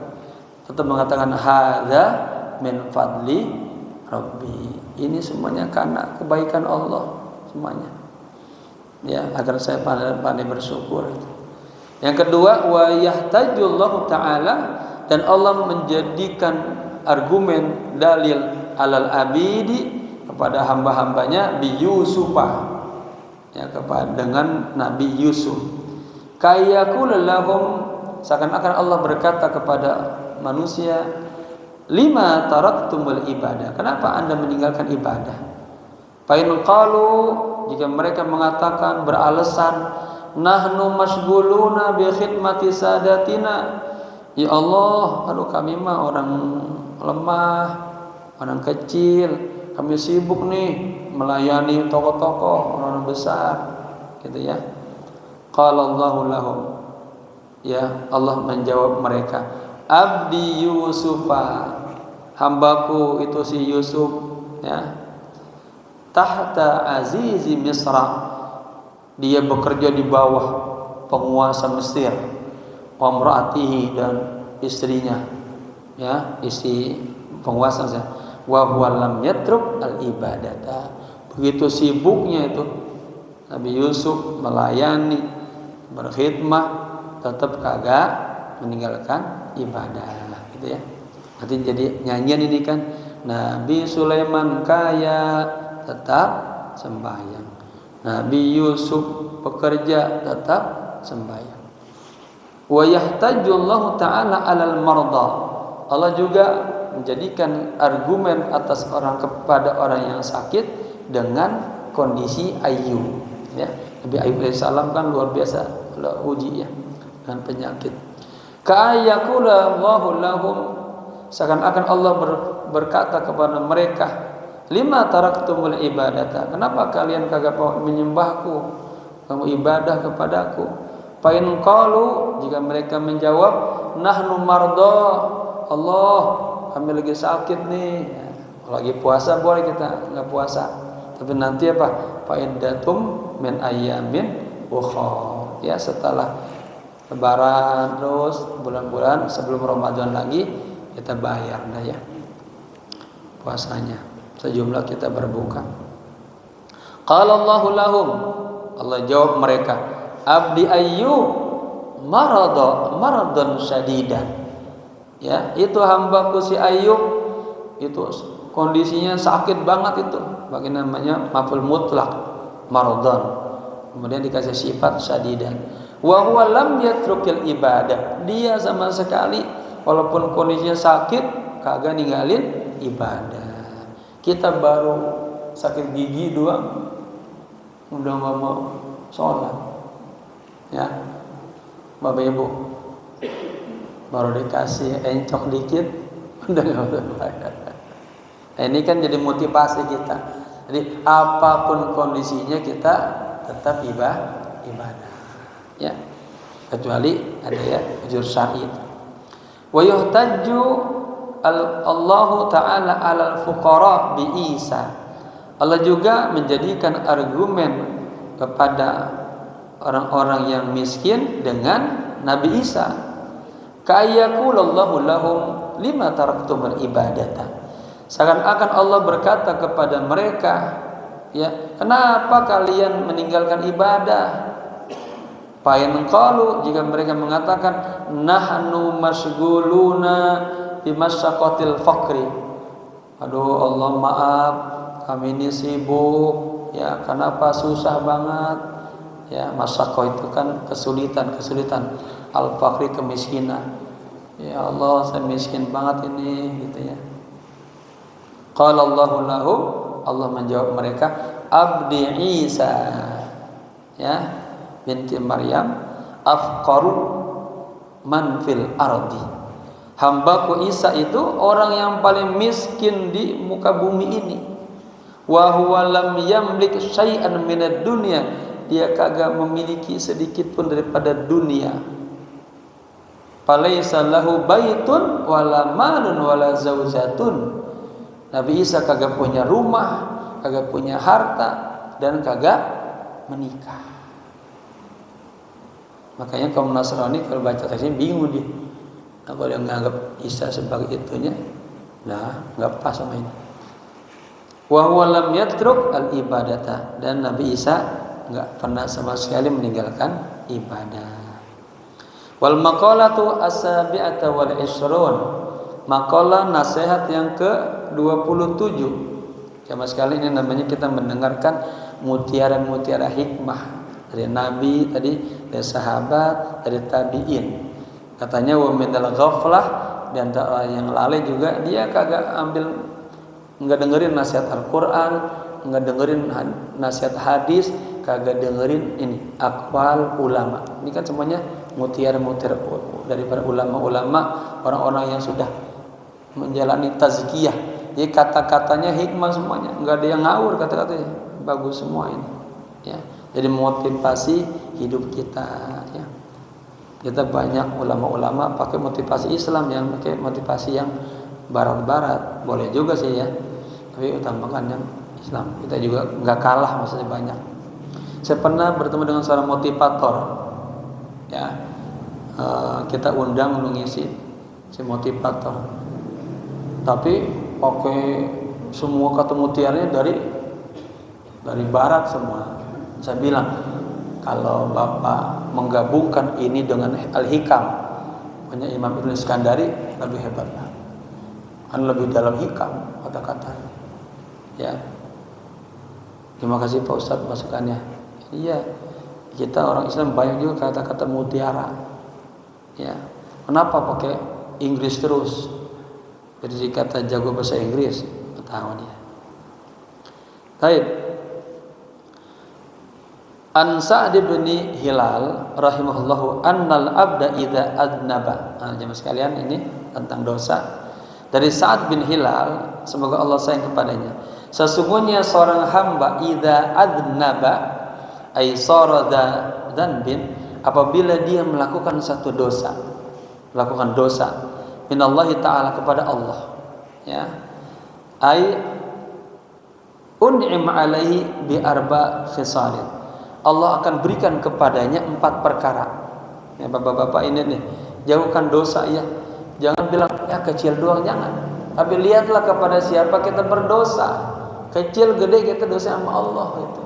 Tetap mengatakan hadza min fadli rabbi. Ini semuanya karena kebaikan Allah semuanya. Ya, agar saya pandai bersyukur. Yang kedua, wa yahtajullahu ta'ala, dan Allah menjadikan argumen dalil alal abidi kepada hamba-hambanya bi Yusufah, ya, kepada dengan Nabi Yusuf. Kayakul lahum, seakan-akan Allah berkata kepada manusia, lima taraktumul ibadah, kenapa anda meninggalkan ibadah? Fainul qalu, jika mereka mengatakan beralasan, nahnu masghuluna bi khidmati sadatina, ya Allah, aduh kami mah orang lemah, orang kecil, kami sibuk nih melayani tokoh-tokoh orang besar, gitu ya. Qala Allahu lahum, ya Allah menjawab mereka, abdi Yusufa, hambaku itu si Yusuf, ya, tahta azizi Misra, dia bekerja di bawah penguasa Mesir, wa imraatihi, dan istrinya, ya, istri penguasa, wa huwa lam yatruk al ibadata. Begitu sibuknya itu Nabi Yusuf melayani, berkhidmah, tetap kagak meninggalkan ibadah, gitu ya. Nanti jadi nyanyian ini kan, Nabi Sulaiman kaya tetap sembahyang, Nabi Yusuf bekerja tetap sembahyang. Wa yahtajullahu ta'ala 'alal marda, Allah juga menjadikan argumen atas kepada orang yang sakit dengan kondisi Ayyub, ya. Nabi Ayyub alaihissalam kan luar biasa uji, ya, dengan penyakit. Ka'ayyakula Allahu lahum, seakan-akan Allah berkata kepada mereka, lima taraktumul ibadata, kenapa kalian kagak menyembahku, kamu ibadah kepadaku? Fa in qalu, jika mereka menjawab, nahnu marda, Allah kami lagi sakit nih, ya, lagi puasa boleh kita nggak puasa, tapi nanti apa, fa iddatum min ayyamin ukhra, ya, setelah lebaran terus bulan-bulan sebelum Ramadan lagi kita bayar dah, ya, puasanya sejumlah kita berbuka. Qala Allahu lahum, Allah jawab mereka, abdi Ayyub maradan syadidan, ya, itu hambaku si Ayyub itu kondisinya sakit banget itu, bagi namanya maf'ul mutlak maradan, kemudian dikasih sifat syadidan. Wa huwa lam yatrukil ibadah, dia sama sekali walaupun kondisinya sakit kagak ninggalin ibadah. Kita baru sakit gigi doang udah nggak mau sholat, ya, Bapak Ibu, baru dikasih encok dikit udah nggak mau sholat. Ini kan jadi motivasi kita. Jadi apapun kondisinya kita tetap ibadah, ya, kecuali ada, ya, ujur syar'i. Wa yuhtajju Allahu ta'ala 'alal fuqara bi Isa, Allah juga menjadikan argumen kepada orang-orang yang miskin dengan Nabi Isa. Ka'ayyakulullahu lahum lima taraktumul ibadata, seakan-akan Allah berkata kepada mereka, ya, kenapa kalian meninggalkan ibadah? Fa in qalu, jika mereka mengatakan, nahnu masghuluna bimasyaqqatil faqri, aduh Allah maaf kami ini sibuk, ya, kenapa susah banget, ya, masyaqqah itu kan kesulitan, al-faqri kemiskinan, ya Allah saya miskin banget ini, gitu ya. Qala Allahu lahum, Allah menjawab mereka, abdi Isa, ya, binti Maryam, afqaru man fil ardi. Hambaku Isa itu orang yang paling miskin di muka bumi ini. Wa huwa lam yamlik syai'an minad dunya. Dia kagak memiliki sedikit pun daripada dunia. Falaisa lahu baitun wala malun wala zaujatun. Nabi Isa kagak punya rumah, kagak punya harta, dan kagak menikah. Makanya kaum Nasrani kalau baca teks ini bingung dia. Kalau dia menganggap Isa sebagai itunya, nah nggak pas sama ini. Wa huwa lam yatruk al ibadata, dan Nabi Isa nggak pernah sama sekali meninggalkan ibadah. Wal maqalatu as-sabi'ata wal ishrun. Maqalah nasihat yang ke-27. Sama sekali ini namanya kita mendengarkan mutiara-mutiara hikmah dari Nabi tadi, dari sahabat, dari tabi'in. Katanya wa minal ghaflah, dan yang lalai juga dia kagak enggak dengerin nasihat Al-Qur'an, enggak dengerin nasihat hadis, kagak dengerin ini aqwal ulama. Ini kan semuanya mutiara-mutiara dari para ulama-ulama, orang-orang yang sudah menjalani tazkiyah. Jadi kata-katanya hikmah semuanya, enggak ada yang ngawur kata-katanya. Bagus semua ini. Ya. Jadi motivasi hidup kita, ya. Kita banyak ulama-ulama pakai motivasi Islam, yang pakai motivasi yang barat-barat. Boleh juga sih ya. Tapi utamakan yang Islam. Kita juga enggak kalah, maksudnya banyak. Saya pernah bertemu dengan seorang motivator, ya, kita undang mengisi si motivator, tapi pakai semua kata mutiaranya dari barat semua. Saya bilang, kalau Bapak menggabungkan ini dengan Al-Hikam punya Imam Ibn Iskandari, lebih hebat, kan lebih dalam hikam kata-katanya, ya. Terima kasih Pak Ustadz masukannya. Iya, kita orang Islam banyak juga kata-kata mutiara. Ya, kenapa pakai Inggris terus? Jadi kata jago bahasa Inggris, tahu dia. Baik. An Sa'd bin Hilal rahimahullahu annal abda idza adnaba. Jemaah sekalian, ini tentang dosa. Dari Sa'd bin Hilal, semoga Allah sayang kepadanya. Sesungguhnya seorang hamba idza adnaba ay sarada dzanbin, apabila dia melakukan satu dosa, melakukan dosa minallahi ta'ala kepada Allah, ya, ay un'im alaihi bi arba khisalin, Allah akan berikan kepadanya 4 perkara. Ya bapak-bapak ini nih, jauhkan dosa ya. Jangan bilang ya kecil doang, jangan. Tapi lihatlah kepada siapa kita berdosa. Kecil gede kita dosa sama Allah itu.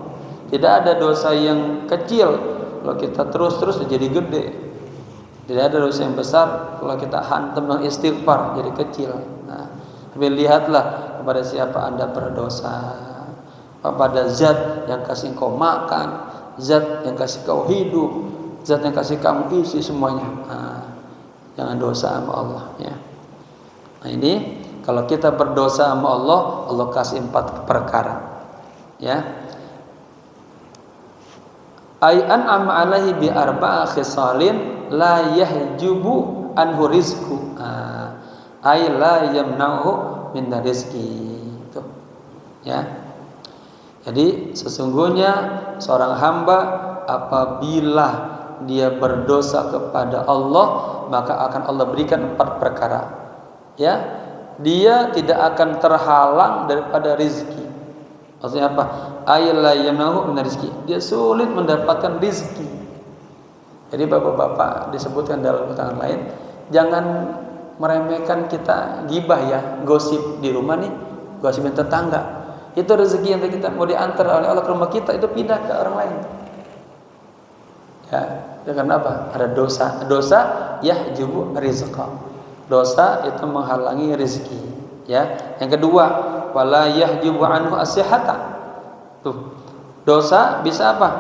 Tidak ada dosa yang kecil kalau kita terus jadi gede. Tidak ada dosa yang besar kalau kita hantam dengan istighfar jadi kecil. Nah, tapi lihatlah kepada siapa Anda berdosa. Kepada zat yang kasih kau makan, zat yang kasih kau hidup, zat yang kasih kamu isi semuanya. Nah, jangan dosa sama Allah, ya. Nah, ini kalau kita berdosa sama Allah, Allah kasih 4 perkara, ya. Ay an'am alaihi bi arba'a khisalin la yahjubu anhu rizqu, ay la yamna'u min rizqi. Itu, ya. Jadi sesungguhnya seorang hamba apabila dia berdosa kepada Allah, maka akan Allah berikan 4 perkara. Ya, dia tidak akan terhalang daripada rizki. Maksudnya apa? Ayla yanahu min rizki. Dia sulit mendapatkan rizki. Jadi bapak-bapak disebutkan dalam keterangan lain, jangan meremehkan kita gibah ya, gosip di rumah nih, gosipin tetangga. Itu rezeki yang kita mau diantar oleh Allah ke rumah kita, itu pindah ke orang lain. Ya, karena apa? Ada dosa. Dosa yahjubu rizqa. Dosa itu menghalangi rezeki. Ya. Yang kedua, wala yahjubu anhu as-sihhata. Tuh. Dosa bisa apa?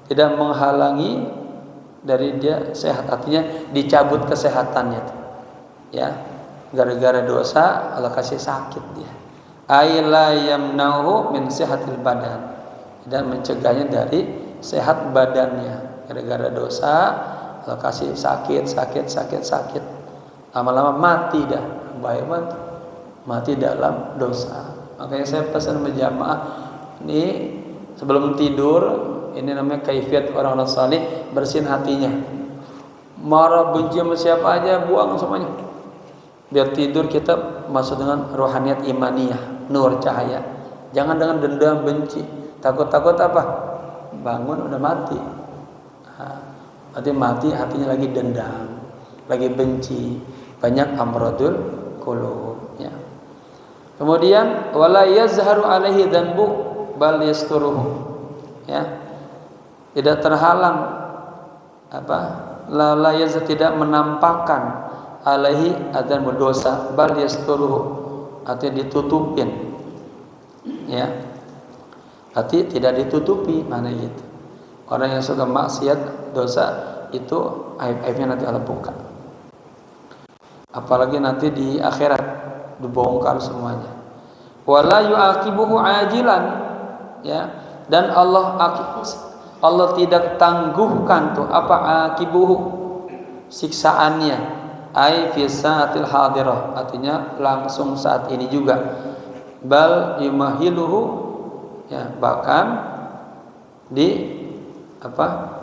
Tidak menghalangi dari dia sehat, artinya dicabut kesehatannya tuh. Ya. Gara-gara dosa Allah kasih sakit dia. Ay la yamnahu min sihatil badan. dan mencegahnya dari sehat badannya. Gara-gara dosa kasih sakit, lama-lama mati dah, bahaya banget, mati dalam dosa. Makanya saya pesan berjamaah ini sebelum tidur, ini namanya kaifiat orang-orang salih, bersihin hatinya. Marah benci sama siapa aja buang semuanya. Biar tidur kita masuk dengan rohaniyat imaniyah, nur cahaya. Jangan dengan dendam benci. Takut-takut apa? Bangun udah mati. Berarti mati hatinya lagi dendam, lagi benci, banyak amradul qulub ya. Kemudian wala yazharu alaihi dzanbu bal yasturuhu ya. Tidak terhalang apa? La yaz tidak menampakkan alaihi adzan berdosa bal yasturuhu, artinya ditutupin ya. Arti tidak ditutupi, mana gitu. Orang yang suka maksiat dosa itu aib-aibnya nanti Allah buka. Apalagi nanti di akhirat dibongkar semuanya. Wala yu'aqibuhu ajilan ya, dan Allah tidak tangguhkan tuh apa akibuhu siksaannya, ai fi saatil hadirah, artinya langsung saat ini juga. Bal yumahiluhu ya, bahkan di apa?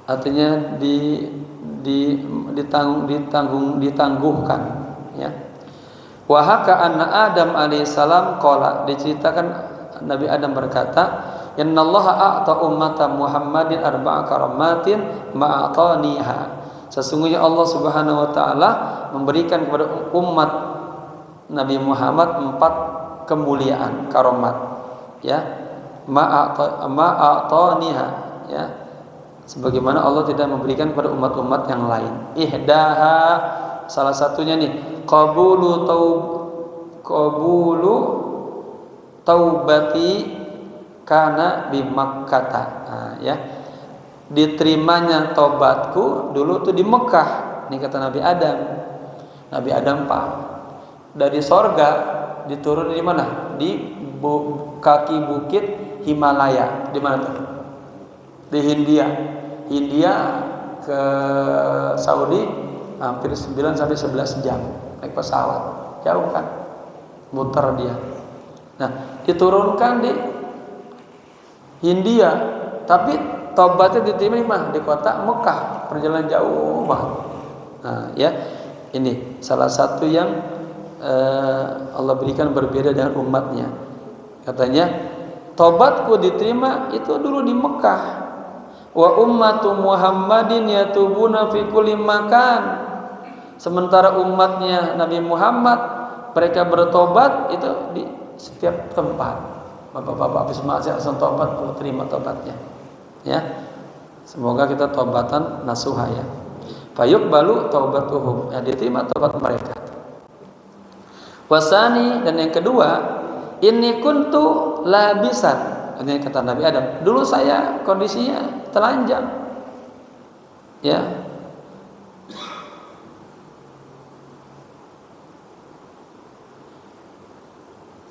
Artinya ditangguhkan ya. Wa haka anna Adam alaihissalam qala, diceritakan Nabi Adam berkata, innallaha a'ta ummata Muhammadin arba'a karamatin ma'ataniha. Sesungguhnya Allah Subhanahu wa taala memberikan kepada umat Nabi Muhammad 4 kemuliaan, karomat ya, ma'ataniha ya, sebagaimana Allah tidak memberikan kepada umat-umat yang lain. Ihdaha, salah satunya nih, qabulu taubati kana bi Makkah. Nah, ya, diterimanya taubatku dulu tuh di Mekah. Ini kata Nabi Adam. Nabi Adam Pak dari sorga diturun di mana? Di kaki bukit Himalaya. Di mana tuh? Di Hindia ke Saudi hampir 9 sampai 11 jam naik pesawat. Jauh kan? Muter dia. Nah, diturunkan di Hindia, tapi taubatnya diterima di mana? Di kota Mekah. Perjalanan jauh banget. Nah, ya. Ini salah satu yang Allah berikan berbeda dengan umatnya. Katanya taubatku diterima itu dulu di Mekah. Wa ummatu Muhammadin yatubuna fi kulli makan. Sementara umatnya Nabi Muhammad mereka bertobat itu di setiap tempat. Bapak-bapak habis maksiat langsung tobat, perlu terima tobatnya. Ya. Semoga kita taubatan nasuha ya. Fayuqbalu taubatuhum. Ya, diterima tobat mereka. Wasani, dan yang kedua, ini kuntu labisan. Ini kata Nabi Adam, dulu saya kondisinya telanjang. Ya.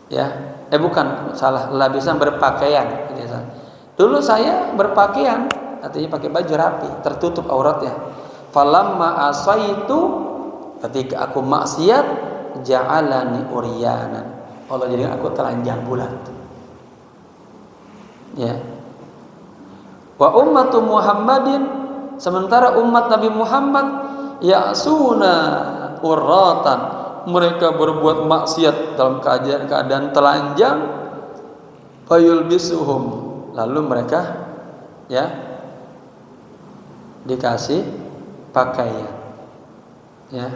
Ya, bukan, salah, labisan berpakaian. Dulu saya berpakaian, artinya pakai baju rapi, tertutup auratnya. Falamma asaitu, ketika aku maksiat, ja'alani uryanan, Allah jadikan aku telanjang bulat. Ya. Wa ummatu Muhammadin, sementara umat Nabi Muhammad ya'suna urratan, mereka berbuat maksiat dalam keadaan telanjang. Fayulbisuhum, lalu mereka ya dikasih pakaian. Ya.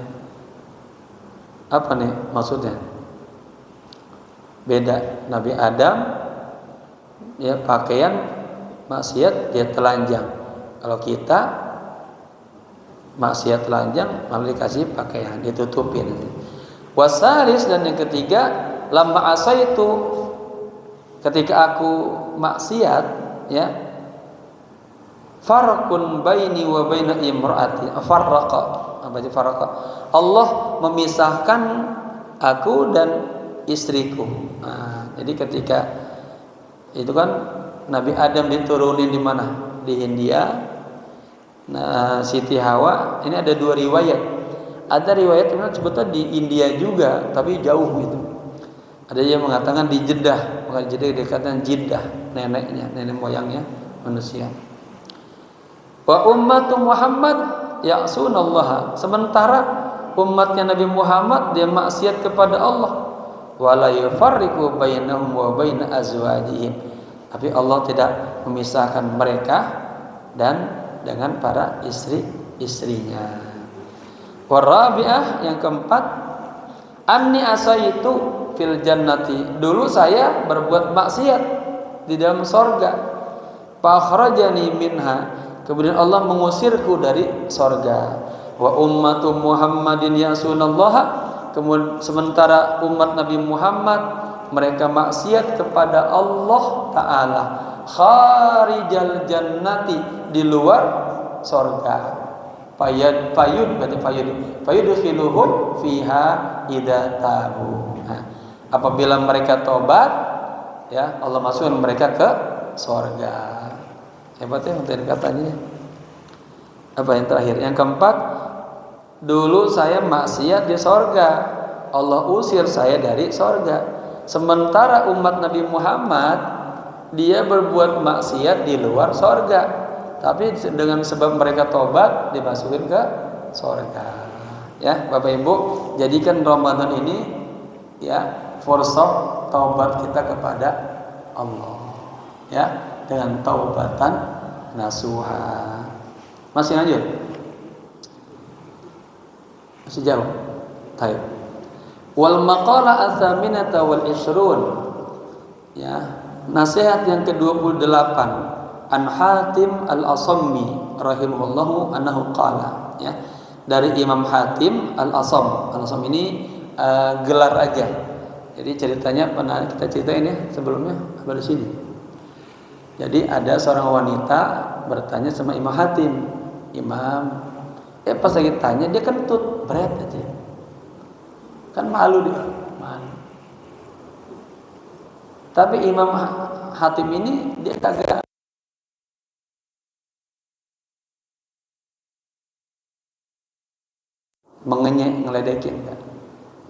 Apa nih maksudnya? Beda. Nabi Adam ya pakaian maksiat dia telanjang. Kalau kita maksiat telanjang malah dikasih pakaian, ditutupin. Wasalis, dan yang ketiga, lamma asaitu, ketika aku maksiat ya, farqun baini wa baina imraati, farraqa, Allah memisahkan aku dan istriku. Nah, jadi ketika itu kan Nabi Adam diturunin di mana? Di Hindia. Nah, Siti Hawa ini ada dua riwayat. Ada riwayat yang sebetulnya di India juga, tapi jauh gitu. Ada yang mengatakan di Jeddah, maka Jeddah dikatakan Jeddah, nenek moyangnya manusia. Wa ummatu Muhammad ya'sunallaha. Sementara umatnya Nabi Muhammad dia maksiat kepada Allah. Wala yufarriqu bainahum wa baina azwajihim. Tapi Allah tidak memisahkan mereka dan dengan para istri-istrinya. Warabi'ah, yang keempat, anni asaitu fil jannati. Dulu saya berbuat maksiat di dalam sorga. Fa akhrajani minha. Kemudian Allah mengusirku dari sorga. Wa ummatu Muhammadin ya'sunallaha. Kemudian sementara umat Nabi Muhammad mereka maksiat kepada Allah Ta'ala kharijal jannati, di luar sorga. Fayudkhiluhum fiha idza tabu. Apabila mereka tobat, ya Allah masukkan mereka ke sorga. Hebatnya untuk katanya. Apa yang terakhir? Yang keempat, dulu saya maksiat di sorga, Allah usir saya dari sorga. Sementara umat Nabi Muhammad dia berbuat maksiat di luar sorga, tapi dengan sebab mereka tobat dimasukin ke sorga. Ya Bapak Ibu, jadikan Ramadan ini ya fursah taubat kita kepada Allah, ya, dengan taubatan nasuha. Masih lanjut? Masih jauh? Baik. Wal maqala ats-tsaminata wal 20. Ya, nasihat yang ke-28 an Hatim al-Asammi rahimahullahu annahu qala, ya, dari Imam Hatim al-Asam. Al-Asam ini gelar aja. Jadi ceritanya pernah kita ceritain ya sebelumnya ada di sini. Jadi ada seorang wanita bertanya sama Imam Hatim, Imam, pas lagi tanya dia kentut, berat aja. Kan malu dia, malu. Tapi Imam Hatim ini dia kagak mengenyek, ngeledekin kan.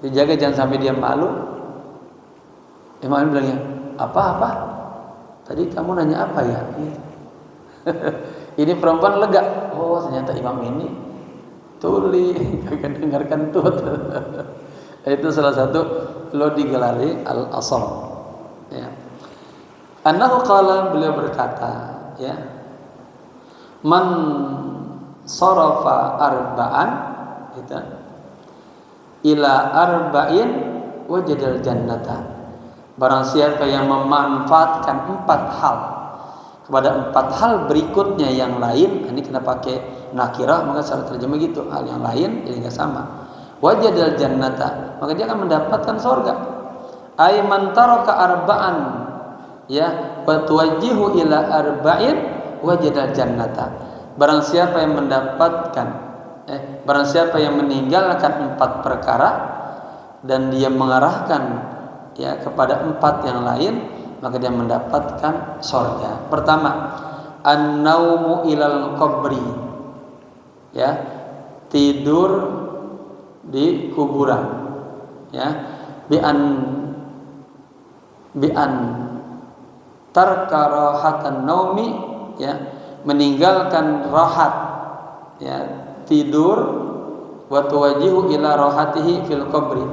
Dijaga jangan sampai dia malu. Imam bilangnya, apa? Tadi kamu nanya apa ya? Ini perempuan lega. Oh ternyata imam ini tuli, kagak dengarkan tut. Itu salah satu lo digelari al-Asam. Ya. Annahu qala, beliau berkata, ya, man sarafa arba'an, gitu, ila arba'in wajadal jannata. Barang siapa yang memanfaatkan 4 hal kepada 4 hal berikutnya yang lain, ini kena pakai nakirah, maka secara terjemah gitu, hal yang lain jadi nggak sama. Wajadal jannata, maka dia akan mendapatkan surga. Ay man taraka arba'an, ya, wa tuwajjihu ila arba'in wajadal jannata. Barang siapa yang mendapatkan barang siapa yang meninggalkan 4 perkara dan dia mengarahkan ya kepada 4 yang lain, maka dia mendapatkan surga. Pertama, an-naumu ilal qabri, ya, tidur di kuburan, ya, bi an tarka rahatan naumi, ya, meninggalkan rahat, ya, tidur, wa tuwajihu ila rahatihi fil qabri,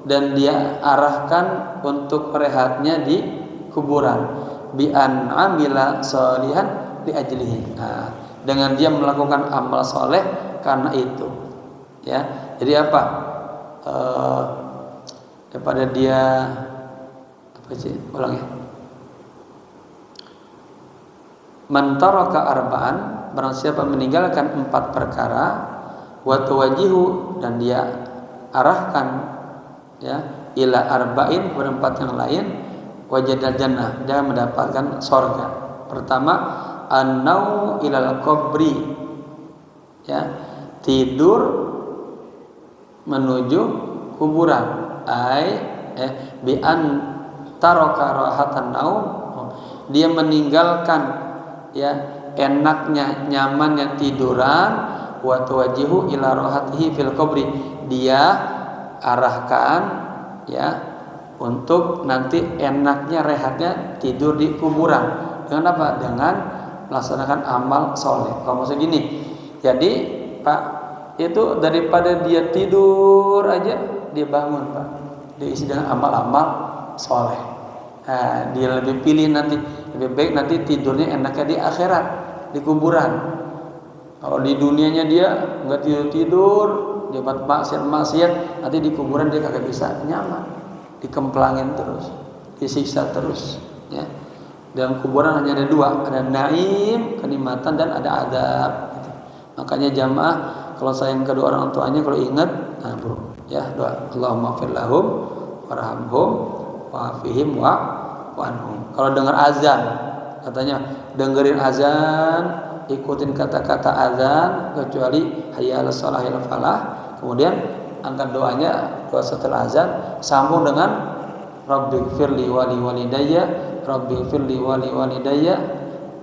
dan dia arahkan untuk rehatnya di kuburan, bi an amila sholihan li ajlihi. Nah, dengan dia melakukan amal soleh karena itu, ya. Jadi apa? Daripada dia apa sih? Ulang ya. Man taraka arba'an, barang siapa meninggalkan 4 perkara, wa tuwajihu, dan dia arahkan ya ila arba'in, kepada 4 yang lain, wajadal jannah, dia mendapatkan surga. Pertama, an-nau ilal qabri, ya, tidur menuju kuburan, ai bi an taraka rahatan naum, dia meninggalkan ya enaknya nyamannya tiduran, wa tuwajihu ila rahatihi fil qabri, dia arahkan ya untuk nanti enaknya rehatnya tidur di kuburan. Dengan apa? Dengan melaksanakan amal soleh. Kalau maksud gini, jadi Pak, itu daripada dia tidur aja, dia bangun Pak, diisi dengan amal-amal soleh. Nah, dia lebih pilih nanti, lebih baik nanti tidurnya enaknya di akhirat, di kuburan. Kalau di dunianya dia nggak tidur, dia buat maksiat, nanti di kuburan dia kagak bisa nyaman, dikemplangin terus, disiksa terus. Ya. Dalam kuburan hanya ada dua, ada naim, kenikmatan, dan ada adab. Gitu. Makanya jamaah kalau sayang kedua orang tuanya, kalau ingat, nah bro, ya doa, Allahumma fir lahum warhamhum wa'afihim wa'anhum. Kalau dengar azan, katanya dengerin azan, ikutin kata-kata azan, kecuali hayya 'alas shalah hayya 'alal falah. Kemudian angkat doanya setelah azan, sambung dengan Rabbighfirli wa liwalidayya, Rabbighfirli wa liwalidayya,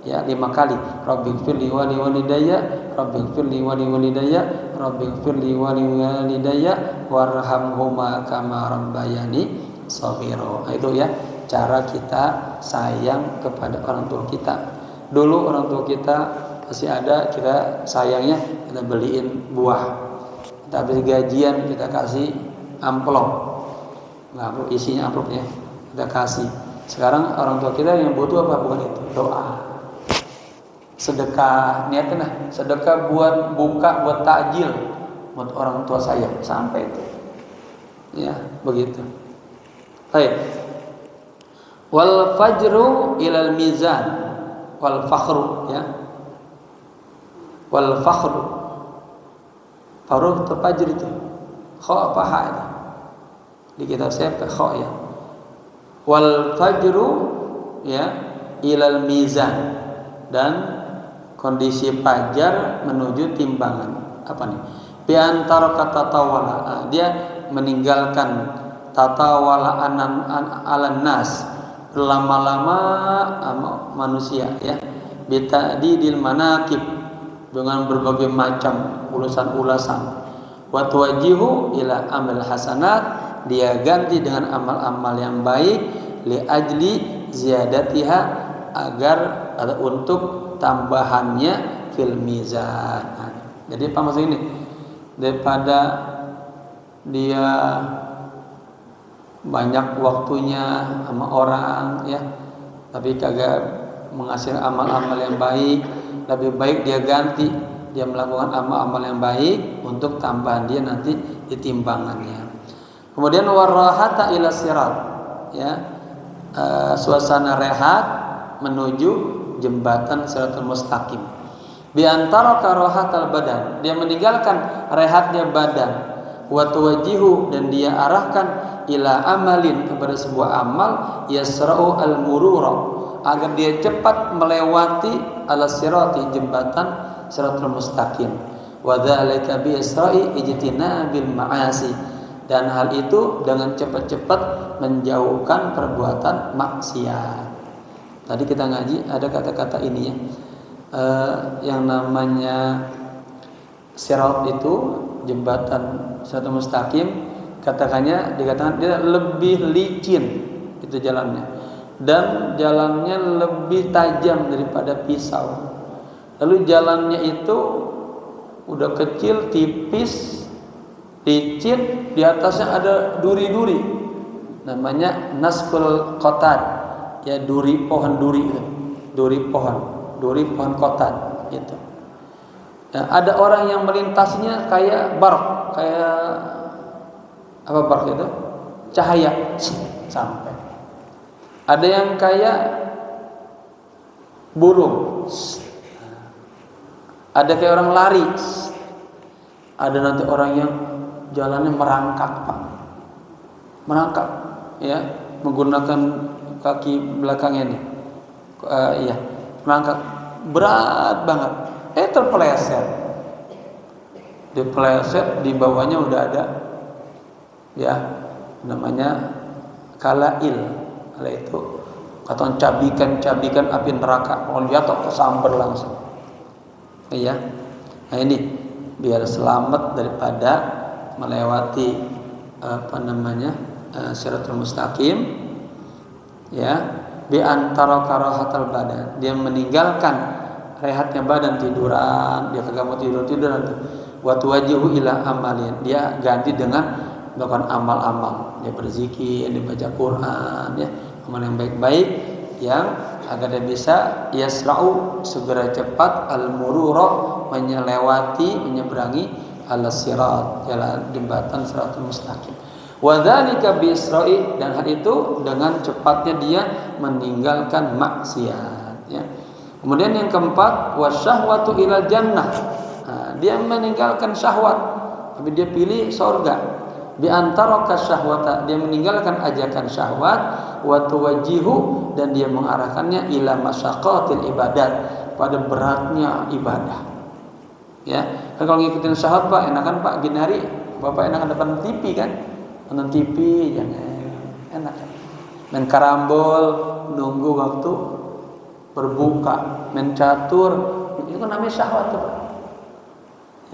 ya 5 kali. Rabbighfirli wa liwalidayya, Rabbighfirli wa liwalidayya, Rabbighfirli wa liwalidayya, warhamhuma kama rabbayani shaghira. Itu ya cara kita sayang kepada orang tua kita. Dulu orang tua kita masih ada, kita sayangnya kita beliin buah. Kita habis gajian kita kasih amplop. Nah, isinya amplopnya kita kasih. Sekarang orang tua kita yang butuh apa? Bukan itu, doa, sedekah. Niatkan lah sedekah buat buka, buat takjil buat orang tua saya, sampai itu ya begitu. Baik. Wal fajru ilal mizan wal fakhru, ya wal fakhru faruq terfajr itu kha apa ha itu di kitab saya kha ya. Wal fajru ya ilal mizan, dan kondisi fajar menuju timbangan. Apa nih? Bi antara kata tawala, dia meninggalkan tatawala alan nas, berlama-lama manusia ya. Bitadidil manaqib, dengan berbagai macam ulasan-ulasan. Wa tuwajihu ila amal hasanat, dia ganti dengan amal-amal yang baik, li ajli ziyadatiha, agar untuk tambahannya fil mizan. Jadi apa maksud ini? Daripada dia banyak waktunya sama orang ya, tapi kagak menghasilkan amal-amal yang baik, lebih baik dia ganti, dia melakukan amal-amal yang baik untuk tambahan dia nanti di timbangannya. Kemudian warahata ila sirat, ya suasana rehat menuju jembatan siratul mustaqim. Bi antara karahatal badan, dia meninggalkan rehatnya badan, wa tuwajihu, dan dia arahkan ila amalin, kepada sebuah amal, yasra'u al-murura, agar dia cepat melewati ala sirati, jembatan siratul mustaqim. Wa dzalika bi isra'i ijtinabil ma'asi, dan hal itu dengan cepat-cepat menjauhkan perbuatan maksiat. Tadi kita ngaji ada kata-kata ini ya, yang namanya sirat itu jembatan siratul mustaqim, dikatakan dia lebih licin itu jalannya, dan jalannya lebih tajam daripada pisau. Lalu jalannya itu udah kecil, tipis, licin, di atasnya ada duri-duri, namanya naskul qotad, ya duri pohon duri itu, duri pohon qotad itu. Ya, ada orang yang melintasinya kayak barq, kayak apa barq itu? Cahaya sampai. Ada yang kayak burung, ada kayak orang lari, ada nanti orang yang jalannya merangkak Pak, merangkak ya, menggunakan kaki belakangnya nih, iya merangkak berat banget, terpeleset, di bawahnya udah ada ya namanya kalail. Kala itu kata cabikan api neraka. Kalau lihat kok kesambar langsung. Iya. Nah ini biar selamat daripada melewati siratul mustaqim, ya, bi antara karahatal badan, dia meninggalkan rehatnya badan, tiduran, dia kagak mau tiduran tuh. Wa tuwajihu ila amalin, dia ganti dengan melakukan amal-amal, dia berzikir, dia baca Quran, ya, amal yang baik-baik yang agar dia bisa yasra'u, segera cepat, al-murura, menyeberangi al-sirat, jalan jembatan siratul mustaqim. Wa dzalika bi isra'i, dan hal itu dengan cepatnya dia meninggalkan maksiat, ya. Kemudian yang keempat, wasyahwatu ilal jannah. Nah, dia meninggalkan syahwat tapi dia pilih surga. Bi antara kasyahwata, dia meninggalkan ajakan syahwat, wa tuwajjihu, dan dia mengarahkannya ila masyaqqatil ibadat, pada beratnya ibadah. Ya, kan kalau ngikutin syahwat Pak, enakan Pak gini hari Bapak enakan depan TV kan? Nonton TV jangan enak kan. Main karambol nunggu waktu berbuka, main catur, itu kan namanya syahwat tuh Pak.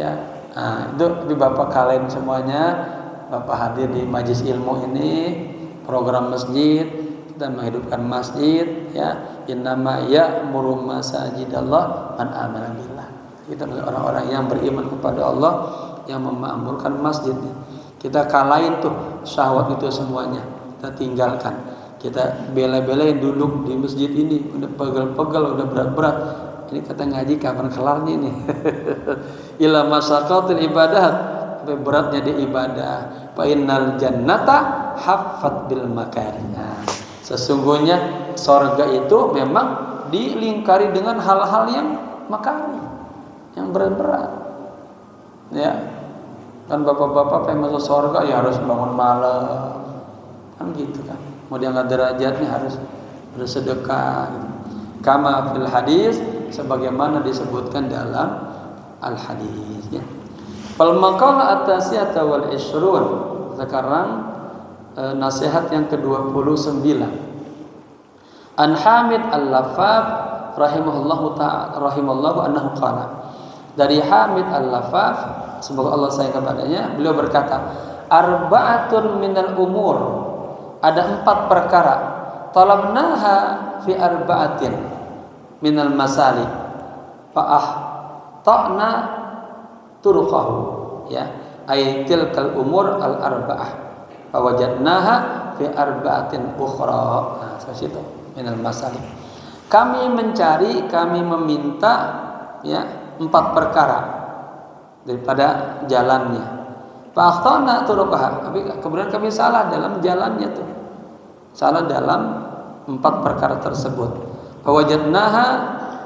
Ya, nah, itu tapi Bapak kalian semuanya, Bapak hadir di majelis ilmu ini, program masjid, kita menghidupkan masjid, ya. Innama ya'muru masajidallah man amana billah. Kita orang-orang yang beriman kepada Allah, yang memakmurkan masjid. Kita kalahin tuh syahwat itu semuanya, kita tinggalkan. Kita bela-belain duduk di masjid ini, udah pegel-pegel, udah berat-berat. Ini kata ngaji kapan kelarnya nih? Ila masyaqqatil ibadat, tapi beratnya di ibadah. Fa innal jannata haffat bil makarih. Sesungguhnya surga itu memang dilingkari dengan hal-hal yang makarih, yang berat-berat. Ya. Kan bapak-bapak pengen masuk surga ya harus bangun malam. Kan gitu kan. Mau diangkat derajatnya harus bersedekah gitu. Kama fil hadis, sebagaimana disebutkan dalam al hadis, ya. Fal maqala at-tasiyata wal ishrun. Sekarang nasihat yang ke-29. An Hamid Al-Lafaf rahimahullahu ta'ala rahimallahu annahu qala. Dari Hamid Al-Lafaf, semoga Allah sayang kepadanya, beliau berkata, arba'atun minal umur, ada 4 perkara, talabnaha fi arba'atin minal masalik fa'ah ta'na turuqahu, ya, ayatil kal umur al arba'ah fawajadnaha fi arba'atin ukhra. Nah, situ minal masalik. Kami mencari, kami meminta, ya, 4 perkara daripada jalannya. Fa'akhtana turuqaha, tapi kemudian kami salah dalam jalannya tuh. Salah dalam 4 perkara tersebut. Fawajadnaha,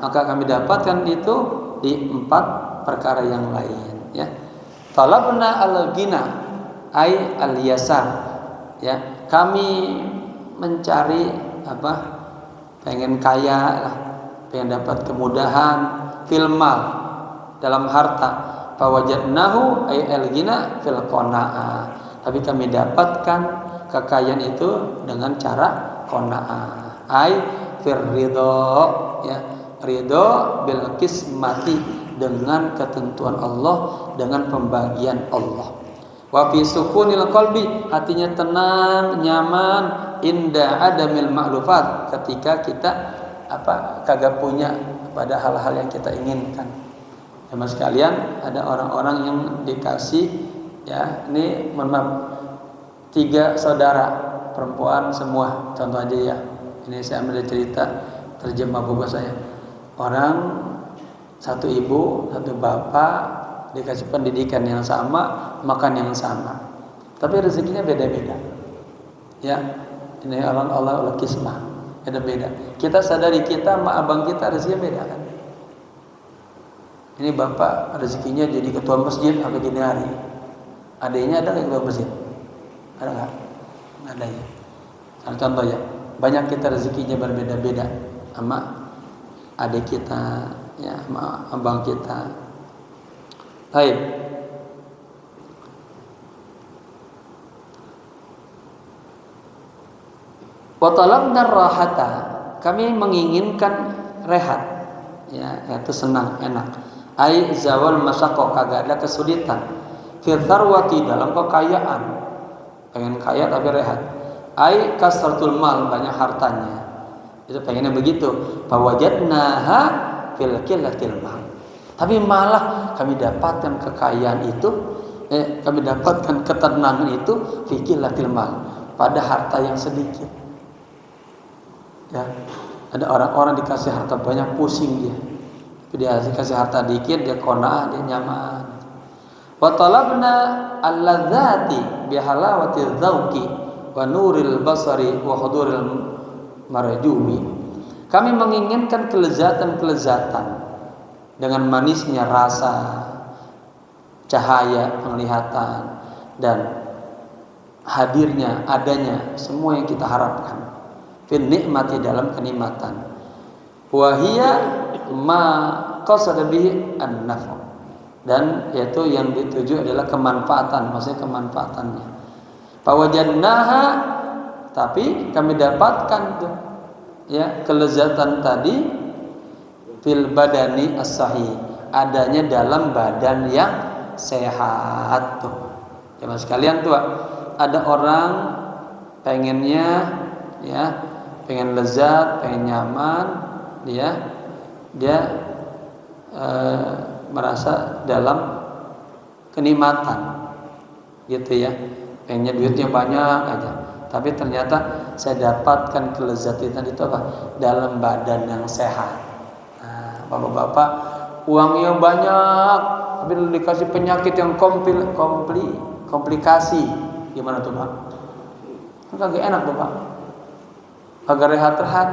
maka kami dapatkan itu di 4 perkara yang lain, ya. Talabna al-ghina ay al-yasar, ya. Kami mencari apa? Pengen kaya lah, pengen dapat kemudahan fil mal, dalam harta. Fawajadnahu ay al-ghina fil qanaah, tapi kami dapatkan kekayaan itu dengan cara qanaah, ay fir ridho, ya, ridho bil qismati, dengan ketentuan Allah, dengan pembagian Allah. Wa fi sukunil qalbi, hatinya tenang, nyaman, inda adamil ma'lufat, ketika kita kagak punya pada hal-hal yang kita inginkan. Sama sekalian, ada orang-orang yang dikasih, ya, ini mohon maaf, 3 saudara perempuan semua, contoh aja ya. Ini saya ambil cerita terjemah buku saya. Orang, 1 ibu, 1 bapak, dikasih pendidikan yang sama, makan yang sama, tapi rezekinya beda-beda. Ya, ini Allah kismah, beda-beda. Kita sadari kita sama abang kita rezekinya beda kan. Ini bapak rezekinya jadi ketua masjid sampai gini hari. Adanya ada yang ketua masjid? Ada nggak? Nggak ada ya. Salah contoh ya, banyak kita rezekinya berbeda-beda sama adik kita, ya, sama abang kita. Baik. Wa talabna rahata, kami menginginkan rehat, ya, yaitu senang, enak. Ai zawal masyaqqa, kagak ada kesulitan. Fil tharwati, dalam kekayaan, pengen kaya tapi rehat. Ai kasratul mal, banyak hartanya, itu pengennya begitu. Fawajadnaha fil qillatil mal, tapi malah kami dapatkan kekayaan itu, kami dapatkan ketenangan itu fi qillatil mal, pada harta yang sedikit. Ya, ada orang-orang dikasih harta banyak pusing dia. Dia dikasih harta dikit dia qanaah, dia nyaman. Wa talabna alladzati bihalawati dzauqi wa nuril basari wa huduril marjumi. Kami menginginkan kelezatan-kelezatan dengan manisnya rasa, cahaya penglihatan, dan hadirnya, adanya semua yang kita harapkan. Fil nikmati, dalam kenikmatan. Wa hiya ma qasada bihi an-naf', dan yaitu yang dituju adalah kemanfaatan, maksudnya kemanfaatannya. Fawajadnaha, tapi kami dapatkan tuh, ya, kelezatan tadi fil badani as-sahih, adanya dalam badan yang sehat tuh. Jemaah sekalian tuh, ada orang pengennya, ya, pengen lezat, pengen nyaman, dia merasa dalam kenikmatan, gitu ya. Pengennya duitnya banyak aja, tapi ternyata saya dapatkan kelezatan itu apa? Dalam badan yang sehat. Nah, bapak-bapak uangnya banyak, tapi dikasih penyakit yang komplikasi, gimana tuh Pak? Kan kagak enak tuh Pak. Kagak rehat-rehat,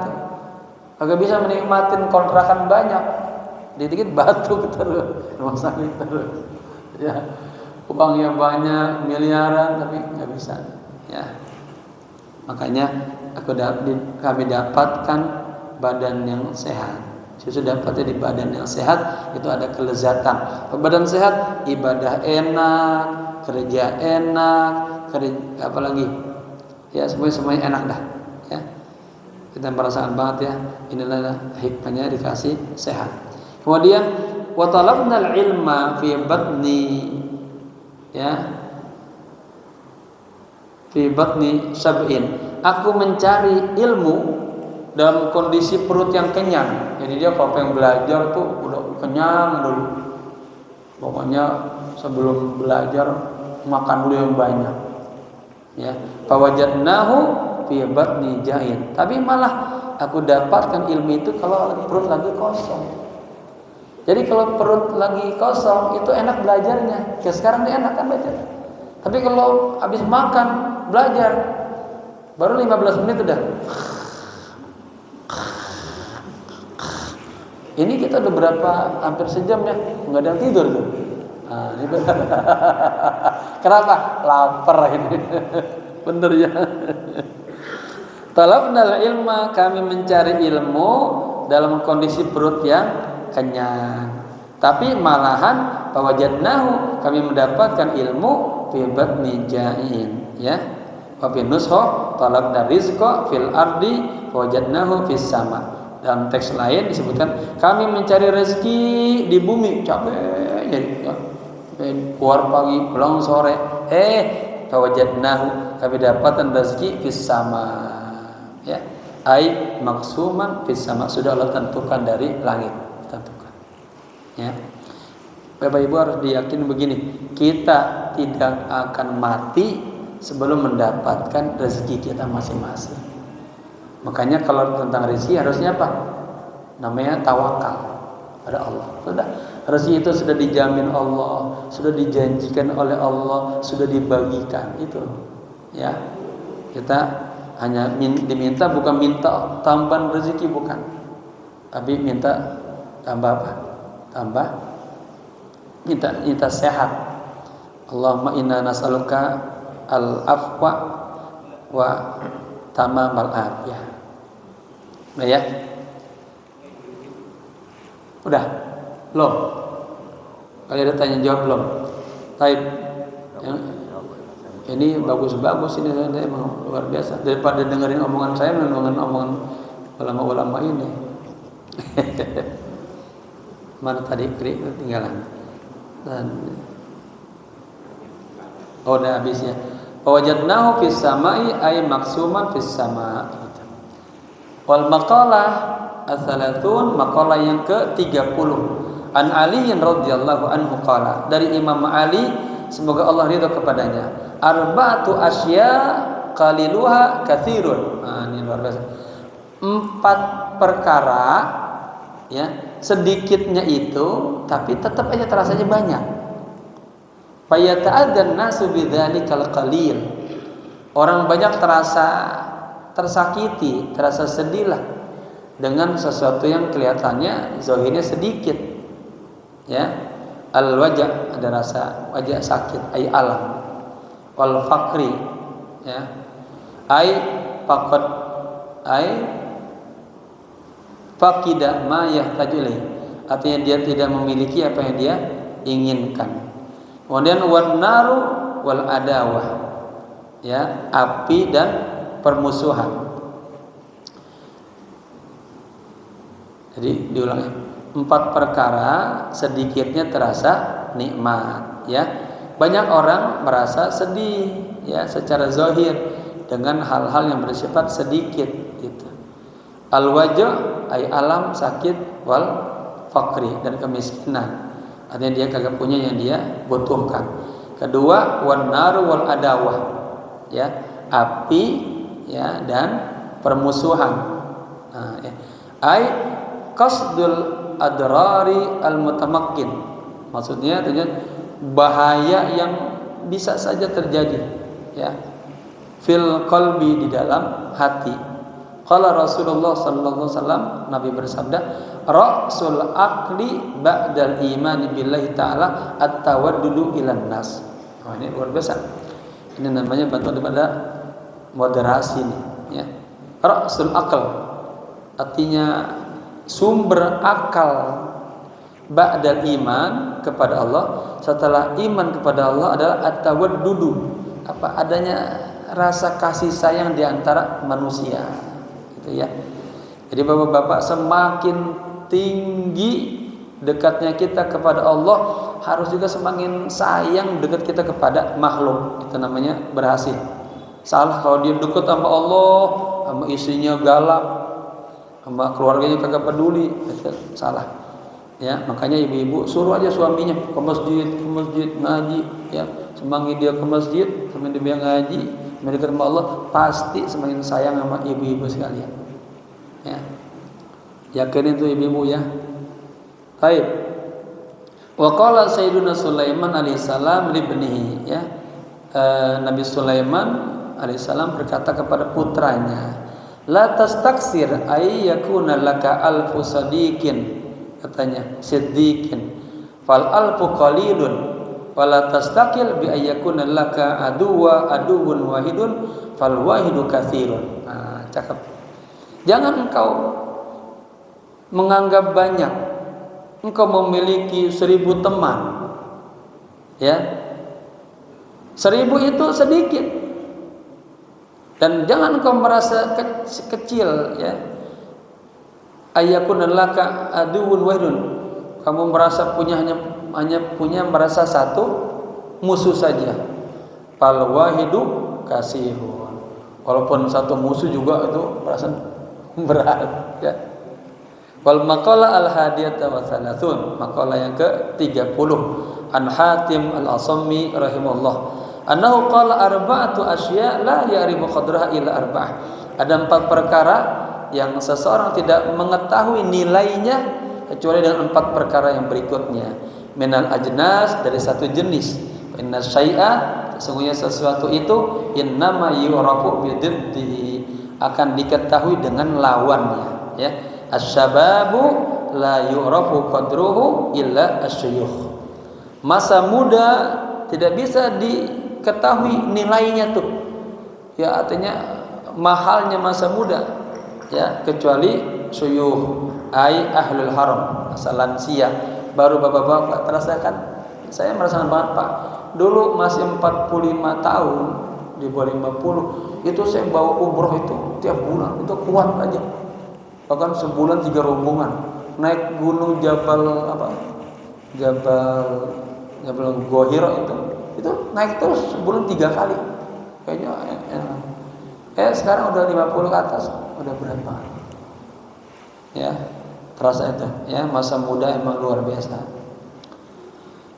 kagak bisa menikmatin kontrakan banyak, dikit batuk terus, rumah sakit terus, ya, uang yang banyak miliaran tapi nggak bisa, ya. Makanya kami dapatkan badan yang sehat. Justru dapatnya di badan yang sehat itu ada kelezatan. Badan sehat, ibadah enak, kerja enak, apalagi, ya, semuanya enak dah, ya. Kita merasakan banget, ya, inilah hikmahnya dikasih sehat. Kemudian wa talabnal ilma fi batni, ya, fi batni sab'in, aku mencari ilmu dalam kondisi perut yang kenyang. Jadi dia kalau pengen belajar tuh udah kenyang dulu, pokoknya sebelum belajar makan dulu yang banyak, ya. Fawajadnahu fi batni ja'in, tapi malah aku dapatkan ilmu itu kalau perut lagi kosong. Jadi kalau perut lagi kosong itu enak belajarnya. Kayak sekarang ini enak kan belajar. Tapi kalau habis makan belajar baru 15 menit udah. Ini kita udah berapa, hampir sejam ya, nggak ada yang tidur tuh. Nah, ini benar. Kenapa? Lapar ini. Bener ya. Talabnal ilma, kami mencari ilmu dalam kondisi perut yang kenyang. Tapi malahan fawajadnahu, kami mendapatkan ilmu fi batni ja'in, ya. Wa fi nusha talabna rizqa fil ardi fawajadnahu fis sama. Dalam teks lain disebutkan kami mencari rezeki di bumi, capek ya. Keluar pagi, pulang sore. Fawajadnahu, kami dapatkan rezeki fis sama. Ya, ai maksuman fis sama, sudah Allah tentukan dari langit, tentukan. Ya, Bapak Ibu harus diyakini begini, kita tidak akan mati sebelum mendapatkan rezeki kita masing-masing. Makanya kalau tentang rezeki harusnya apa? Namanya tawakal pada Allah. Sudah, rezeki itu sudah dijamin Allah, sudah dijanjikan oleh Allah, sudah dibagikan itu. Ya, kita hanya diminta, bukan minta tambahan rezeki, bukan, tapi minta tambah apa? Tambah, minta sehat. Allahumma inna nas'aluka al-afwa wa tamamal afiyah. Nah, ya. Udah? Belum? Kalian ada tanya jawab belum? Baik. Ini bagus-bagus ini, saya emang luar biasa. Daripada dengerin omongan saya, omongan ulama-ulama ini. Mana tadi ketinggalan. Dan udah habisnya. Wajadnahu fis samai ay maksuman fis sama. Wal maqalah ats-tsalatsun, maqalah yang ke-30. An Ali radhiyallahu anhu qala, dari Imam Ali semoga Allah ridha kepadanya. Arba'atu asya qaliluha katsirun. Nah, ini luar biasa. 4 perkara ya, sedikitnya itu tapi tetap aja terasanya banyak. Fayata'addan nasu bidzalikal qalil. Orang banyak terasa tersakiti, terasa sedihlah dengan sesuatu yang kelihatannya zahirnya sedikit. Ya. Al-wajah, ada rasa wajah sakit, ay alam. Wal fakri, ya, ay faqad ay faqida ma yahtaju ilai, artinya dia tidak memiliki apa yang dia inginkan. Kemudian wan naru wal adawah, ya, api dan permusuhan. Jadi diulangi, 4 perkara sedikitnya terasa nikmat, ya. Banyak orang merasa sedih ya secara zahir dengan hal-hal yang bersifat sedikit gitu. Al-wajah ay alam sakit, wal fakri dan kemiskinan. Artinya dia kagak punya yang dia butuhkan. Kedua, wan naru wal adawah, ya, api ya dan permusuhan. Nah, ya. Ay qasdul adrari al mutamakkin. Maksudnya bahaya yang bisa saja terjadi, ya, fil qalbi, di dalam hati. Qala Rasulullah sallallahu alaihi wasallam, Nabi bersabda, ra'sul aqli ba'dal iman billahi ta'ala at-tawaddudu ilan nas. Oh, ini luar biasa. Ini namanya bantuan daripada moderasi nih, ya. Ra'sul aql artinya sumber akal, ba'dal iman kepada Allah, setelah iman kepada Allah adalah at-tawaddudu, apa adanya rasa kasih sayang di antara manusia, gitu ya. Jadi bapak-bapak, semakin tinggi dekatnya kita kepada Allah, harus juga semakin sayang dekat kita kepada makhluk. Itu namanya berhasil. Salah kalau dia dekat sama Allah, sama istrinya galak, sama keluarganya kagak peduli, itu salah. Ya, makanya ibu-ibu suruh aja suaminya ke masjid ngaji, ya. Semakin dia ke masjid, semakin dia ngaji, semakin dekat sama Allah, pasti semakin sayang sama ibu-ibu sekalian. Ya. Yakin itu ibu-ibu ya. Baik. Wa qala Sayyiduna Sulaiman alaihissalam li ibnihi, ya. Nabi Sulaiman alaihissalam berkata kepada putranya, la tastaksir ay yakuna laka alfu sadiqin, katanya siddiqin, fal alfu qalilun wala tastaqil bi ayyakuna laka aduwwun wahidun fal wahidu katsirun. Nah, cakep. Jangan engkau menganggap banyak engkau memiliki 1000 teman, ya. 1000 itu sedikit. Dan jangan engkau merasa kecil, ya. Ayyakuna laka aduwwun wahidun, kamu merasa hanya punya merasa satu musuh saja. Fal wahidu kasihun, walaupun satu musuh juga itu merasa berat, ya. Wal maqala al hadiyata wa thalathun, maqala yang ke-30, an Hatim al-Asammi rahimahullah, annahu qala arba'atu asya la ya'rifu qadraha illa arba'ah. Ada 4 perkara yang seseorang tidak mengetahui nilainya kecuali dengan 4 perkara yang berikutnya. Minal ajnas, dari satu jenis. Inna syai'a, sesungguhnya sesuatu itu innama yu'rafu bididdihi, akan diketahui dengan lawannya, ya. Asyababu la yu'rafu qadruhu illa asyuyukh. Masa muda tidak bisa diketahui nilainya tuh, ya, artinya mahalnya masa muda, ya, kecuali syuyukh ai ahlul haram, masa lansia. Baru bapak-bapak terasakan, saya merasakan banget Pak, dulu masih 45 tahun, di bawah 50, itu saya bawa umroh itu tiap bulan, itu kuat aja. Bahkan sebulan 3 rombongan. Naik gunung Jabal apa? Jabal Gohiro itu naik terus sebulan 3 kali. Kayaknya sekarang udah 50 ke atas, udah berat banget. Ya, terasa itu. Ya, masa muda emang luar biasa.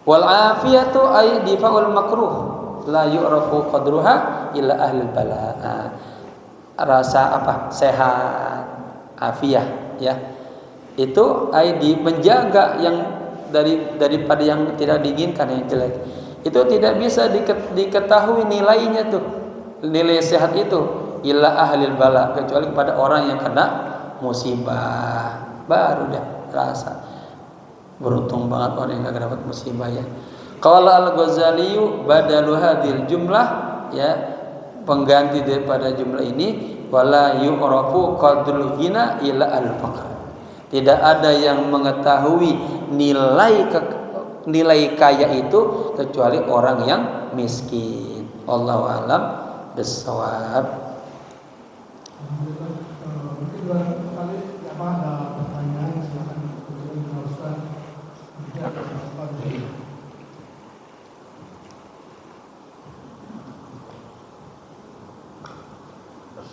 Wal afiyatu ay difa'ul makruh la yu'rafu qadruha illa ahli bala. Rasa apa? Sehat, afiyah, ya. Itu ay menjaga yang daripada yang tidak diinginkan, yang jelek. Itu tidak bisa diketahui nilainya tuh. Nilai sehat itu illa ahli bala, kecuali pada orang yang kena musibah. Baru dia rasa beruntung banget orang yang gak dapat musibah, ya. Qala Al-Ghazali badalu hadhil jumlah, ya, pengganti daripada jumlah ini, wala yu'rafu qadrul ghina illa al-faqr. Tidak ada yang mengetahui nilai kaya itu kecuali orang yang miskin. Wallahu a'lam bissawab.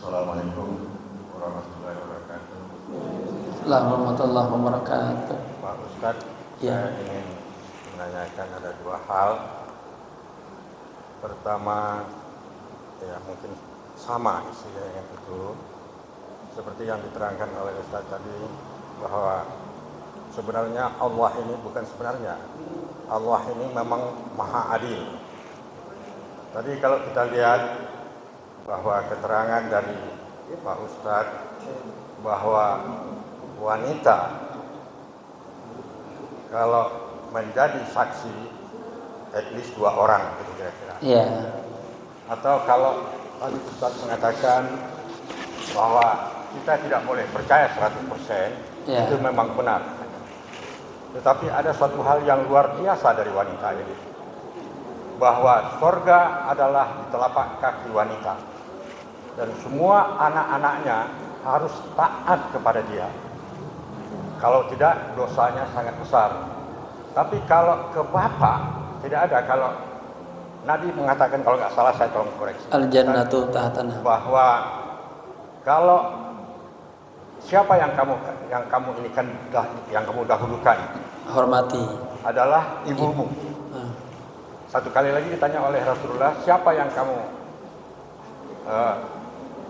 Assalamualaikum warahmatullahi wabarakatuh. Warahmatullahi wabarakatuh. Pak Ustadz, ya. Saya ingin menanyakan ada 2 hal. Pertama, ya mungkin sama isinya yang itu, seperti yang diterangkan oleh Ustadz tadi, bahwa sebenarnya Allah ini bukan sebenarnya, Allah ini memang maha adil. Tadi kalau kita lihat bahwa keterangan dari Pak Ustadz bahwa wanita kalau menjadi saksi at least 2 orang gitu kira-kira. Iya. Atau kalau tadi Ustadz mengatakan bahwa kita tidak boleh percaya 100%, Ya. itu memang benar. Tetapi ada suatu hal yang luar biasa dari wanita ini, bahwa surga adalah di telapak kaki wanita, dan semua anak-anaknya harus taat kepada dia. Kalau tidak, dosanya sangat besar. Tapi kalau ke bapak, tidak ada. Kalau Nabi mengatakan, kalau nggak salah saya tolong koreksi, Al-jannatu tahtana, bahwa kalau siapa yang kamu inikan, yang kamu dahulukan, hormati, adalah ibumu. Satu kali lagi ditanya oleh Rasulullah, siapa yang kamu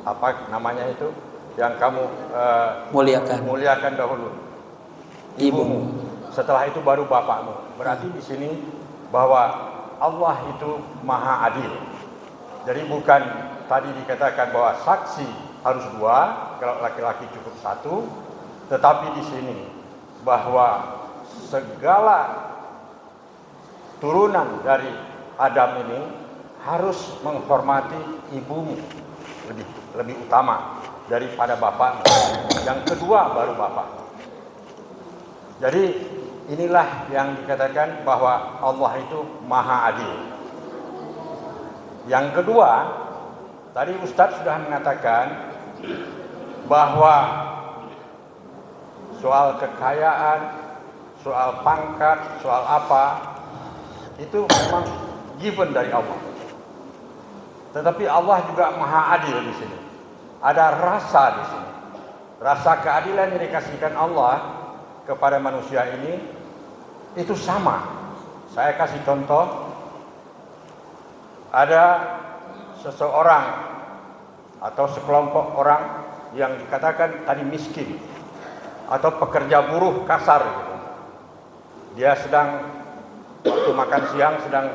apa namanya itu, yang kamu muliakan dahulu? Ibumu. Setelah itu baru bapakmu. Berarti di sini bahwa Allah itu maha adil. Jadi bukan tadi dikatakan bahwa saksi harus 2, kalau laki-laki cukup 1, tetapi di sini bahwa segala turunan dari Adam ini harus menghormati ibumu lebih utama daripada bapakmu. Yang kedua baru bapak. Jadi inilah yang dikatakan bahwa Allah itu maha adil. Yang kedua, tadi Ustadz sudah mengatakan bahwa soal kekayaan, soal pangkat, soal apa, itu memang given dari Allah. Tetapi Allah juga maha adil di sini. Ada rasa di sini. Rasa keadilan yang dikasihkan Allah kepada manusia ini itu sama. Saya kasih contoh. Ada seseorang atau sekelompok orang yang dikatakan tadi miskin atau pekerja buruh kasar gitu. Dia sedang waktu makan siang sedang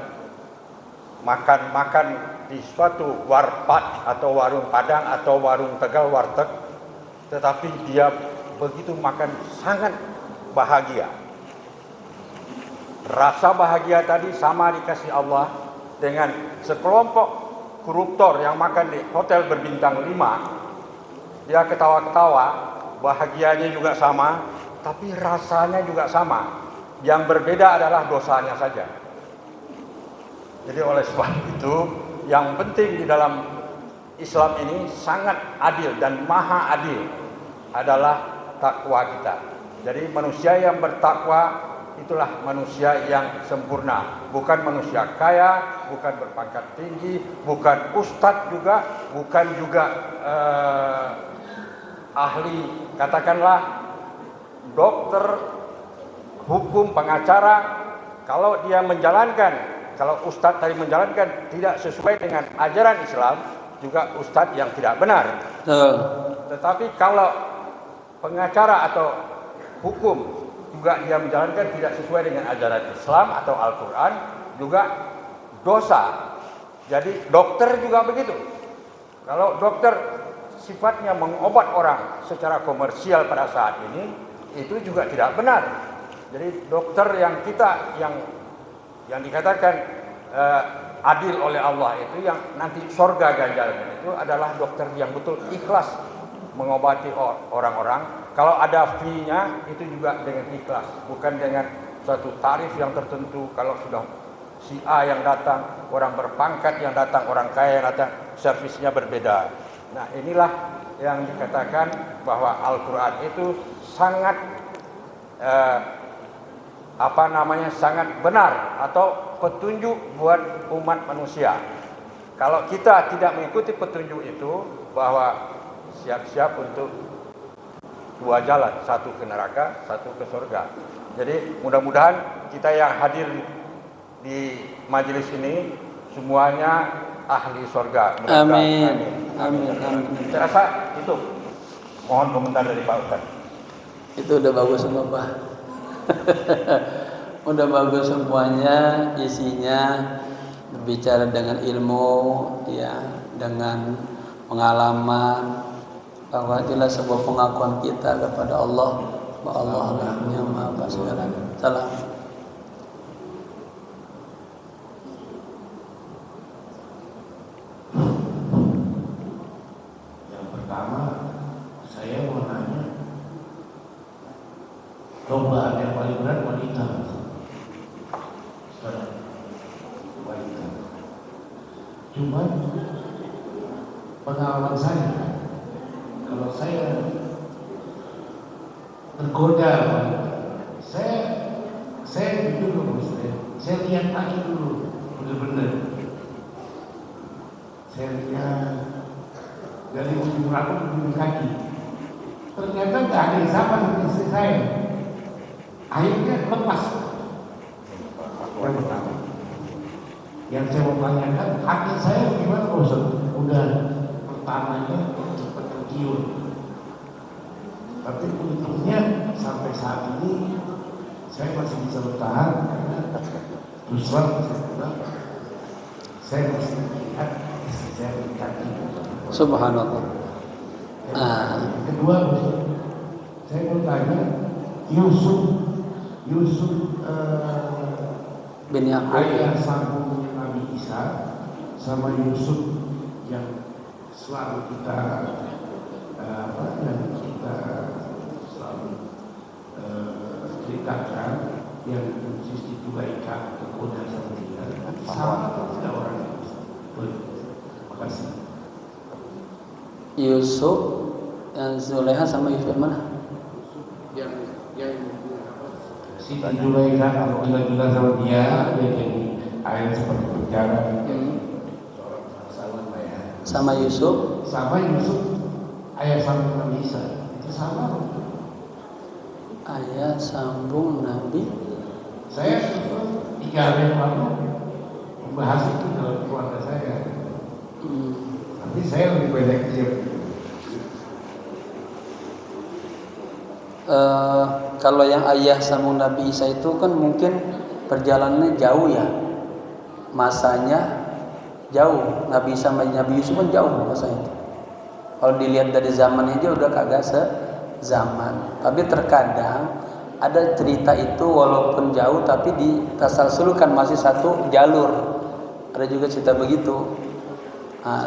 makan di suatu warpat atau warung Padang atau warung Tegal, warteg, tetapi dia begitu makan sangat bahagia. Rasa bahagia tadi sama dikasih Allah dengan sekelompok koruptor yang makan di hotel berbintang 5. Dia ketawa-ketawa, bahagianya juga sama, tapi rasanya juga sama. Yang berbeda adalah dosanya saja. Jadi oleh sebab itu yang penting di dalam Islam ini sangat adil dan maha adil adalah takwa kita. Jadi manusia yang bertakwa itulah manusia yang sempurna, bukan manusia kaya, bukan berpangkat tinggi, bukan ustadz juga, bukan juga ahli, katakanlah dokter, hukum, pengacara. Kalau dia menjalankan, kalau ustadz tadi menjalankan tidak sesuai dengan ajaran Islam, juga ustadz yang tidak benar. Tetapi kalau pengacara atau hukum juga dia menjalankan tidak sesuai dengan ajaran Islam atau Al-Quran, juga dosa. Jadi dokter juga begitu. Kalau dokter sifatnya mengobat orang secara komersial pada saat ini, itu juga tidak benar. Jadi dokter yang kita yang dikatakan adil oleh Allah itu, yang nanti surga ganjarannya itu adalah dokter yang betul ikhlas mengobati orang-orang. Kalau ada fee-nya itu juga dengan ikhlas, bukan dengan suatu tarif yang tertentu. Kalau sudah si A yang datang, orang berpangkat yang datang, orang kaya yang datang, servisnya berbeda. Nah, inilah yang dikatakan bahwa Al-Quran itu sangat sangat benar atau petunjuk buat umat manusia. Kalau kita tidak mengikuti petunjuk itu, bahwa siap-siap untuk dua jalan, satu ke neraka, satu ke surga. Jadi mudah-mudahan kita yang hadir di majelis ini semuanya ahli surga. Amin. Amin. Saya rasa itu. Mohon komentar dari Pak Ustadz. Itu udah bagus semua, Pak. Udah bagus semuanya, isinya berbicara dengan ilmu, ya, dengan pengalaman, bahwa itulah sebuah pengakuan kita kepada Allah, bahwa Allah lah yang Maha Segalanya. Salam. Yang pertama, saya mau nanya, cobaan yang paling berat wanita. Wanita. Cuma pengalaman saya, kalau saya tergoda, saya dulu saya lihat lagi dulu, benar-benar. Saya lihat dari ujung rambut ke ujung kaki. Ternyata nggak ada yang sama dengan istri saya. Akhirnya lepas. Yang pertama. Yang saya mau tanyakan, kaki saya gimana, Ustaz? Udah pertamanya cepat tergiur. Tapi untungnya sampai saat ini saya masih bisa bertahan, karena terus terang saya masih melihat istri saya di kaki. Subhanallah. Kedua, saya mau tanya, Yusuf bin Yaqub, ayah sambung Nabi Isa, sama Yusuf yang selalu kita selalu ceritakan, yang Siti Zulaikha tergoda sama dia, sama atau tidak orang itu? Terima kasih. Yusuf, yang Zulaikha sama Yusuf yang mana? Yang Siti Zulaikha kalau gila-gila sama dia jadi air seperti berjalan. Sama Yusuf ayah sambung Nabi Isa itu sama. Ayah sambung Nabi. Saya 3 hari yang lalu membahas itu dalam keluarga saya. Tapi saya lebih banyak diam. Kalau yang ayah sambung Nabi Isa itu kan mungkin perjalanannya jauh ya, masanya jauh. Nabi Isa sama Nabi Yusuf kan jauh masanya itu. Kalau dilihat dari zamannya aja udah kagak sezaman. Tapi terkadang ada cerita itu walaupun jauh tapi ditasalsulkan masih satu jalur. Ada juga cerita begitu.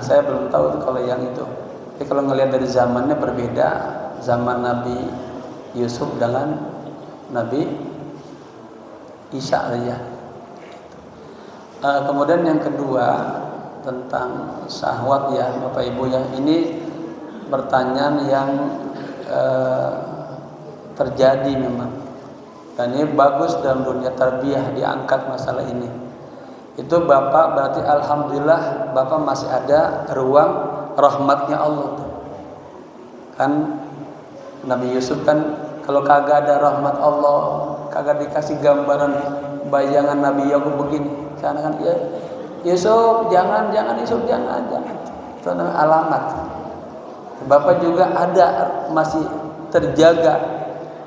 Saya belum tahu kalau yang itu. Tapi kalau ngelihat dari zamannya berbeda, zaman Nabi Yusuf dengan Nabi Isa aja. Kemudian yang kedua tentang syahwat ya Bapak Ibu ya, ini pertanyaan yang terjadi memang, dan ini bagus dalam dunia tarbiyah diangkat masalah ini. Itu Bapak berarti alhamdulillah Bapak masih ada ruang rahmatnya Allah tuh. Kan Nabi Yusuf kan kalau kagak ada rahmat Allah, kagak dikasih gambaran bayangan Nabi Yakub begini, karena kan ya Yusuf jangan Yusuf jangan. Itu namanya alamat. Bapak juga ada masih terjaga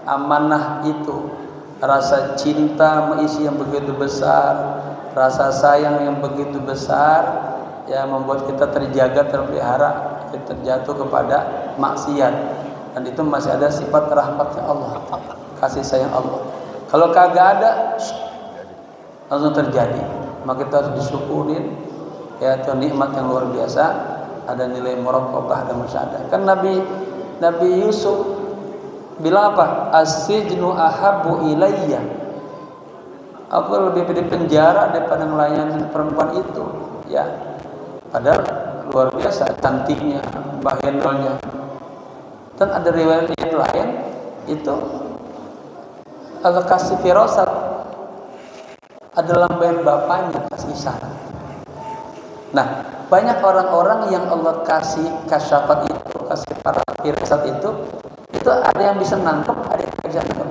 amanah itu, rasa cinta mengisi yang begitu besar, rasa sayang yang begitu besar, ya membuat kita terjaga, terpelihara, kita terjatuh kepada maksiat, dan itu masih ada sifat rahmatnya Allah, kasih sayang Allah. Kalau kagak ada langsung terjadi, maka kita harus disyukurin ya, itu nikmat yang luar biasa. Ada nilai muraqabah dan musyahadah. Kan Nabi Yusuf bilang apa? As-sijnu ahabbu ilayya. Aku lebih pilih penjara daripada melayani perempuan itu. Ya. Padahal luar biasa cantiknya, Mbak Hendrolnya. Dan ada riwayat yang lain itu Allah kasih firasat, adalah lambaian bapaknya, kasih isyarat. Nah, banyak orang-orang yang Allah kasih kasyafat itu, kasih para firasat itu ada yang bisa nangkep, ada yang bisa nangkep.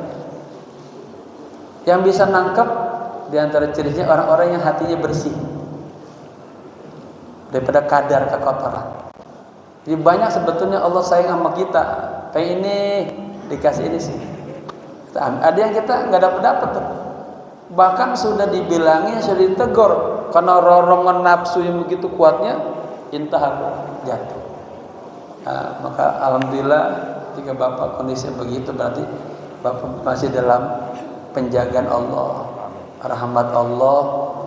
Yang bisa nangkep di antara cirinya orang-orang yang hatinya bersih daripada kadar kekotoran. Jadi banyak sebetulnya Allah sayang sama kita, kayak ini dikasih ini sih. Ada yang kita nggak dapat tuh. Bahkan sudah dibilangin, sudah ditegur karena rorongan nafsu yang begitu kuatnya, intahar jatuh. Nah, maka alhamdulillah jika Bapak kondisi begitu berarti Bapak masih dalam penjagaan Allah, rahmat Allah,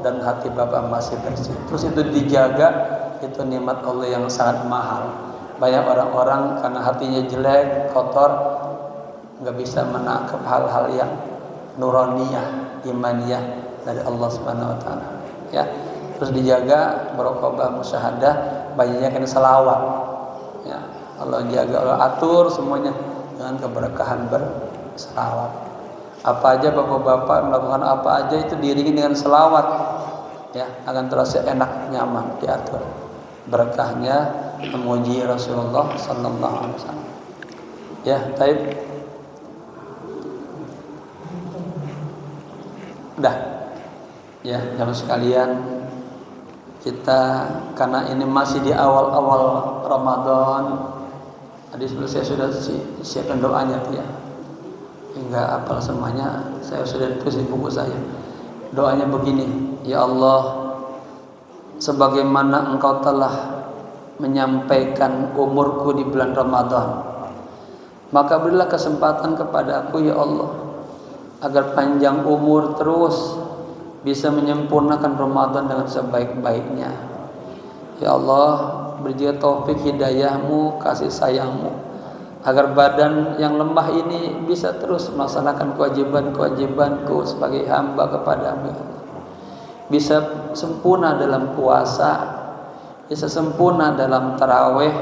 dan hati Bapak masih bersih. Terus itu dijaga, itu nikmat Allah yang sangat mahal. Banyak orang-orang karena hatinya jelek, kotor, nggak bisa menangkap hal-hal yang nuraniyah, imaniyah dari Allah Subhanahu wa taala. Ya. Terus dijaga muraqabah musyahadah, banyaknya selawat. Ya. Allah jaga, Allah atur semuanya dengan keberkahan berselawat. Apa aja bapak-bapak melakukan apa aja itu diiringi dengan selawat. Ya, akan terasa enak, nyaman, diatur. Berkahnya memuji Rasulullah sallallahu alaihi wasallam. Ya, baik. Udah. Ya, jamaah sekalian, kita karena ini masih di awal-awal Ramadan, tadi saya sudah siapkan doanya tuh ya. Hingga apal semuanya, saya sudah tulis di buku saya. Doanya begini, ya Allah, sebagaimana Engkau telah menyampaikan umurku di bulan Ramadan, maka berilah kesempatan kepada aku ya Allah, agar panjang umur terus bisa menyempurnakan Ramadan dengan sebaik-baiknya. Ya Allah, berilah taufik hidayahmu, kasih sayangmu, agar badan yang lemah ini bisa terus melaksanakan kewajiban-kewajibanku sebagai hamba kepadamu. Bisa sempurna dalam puasa, bisa sempurna dalam tarawih,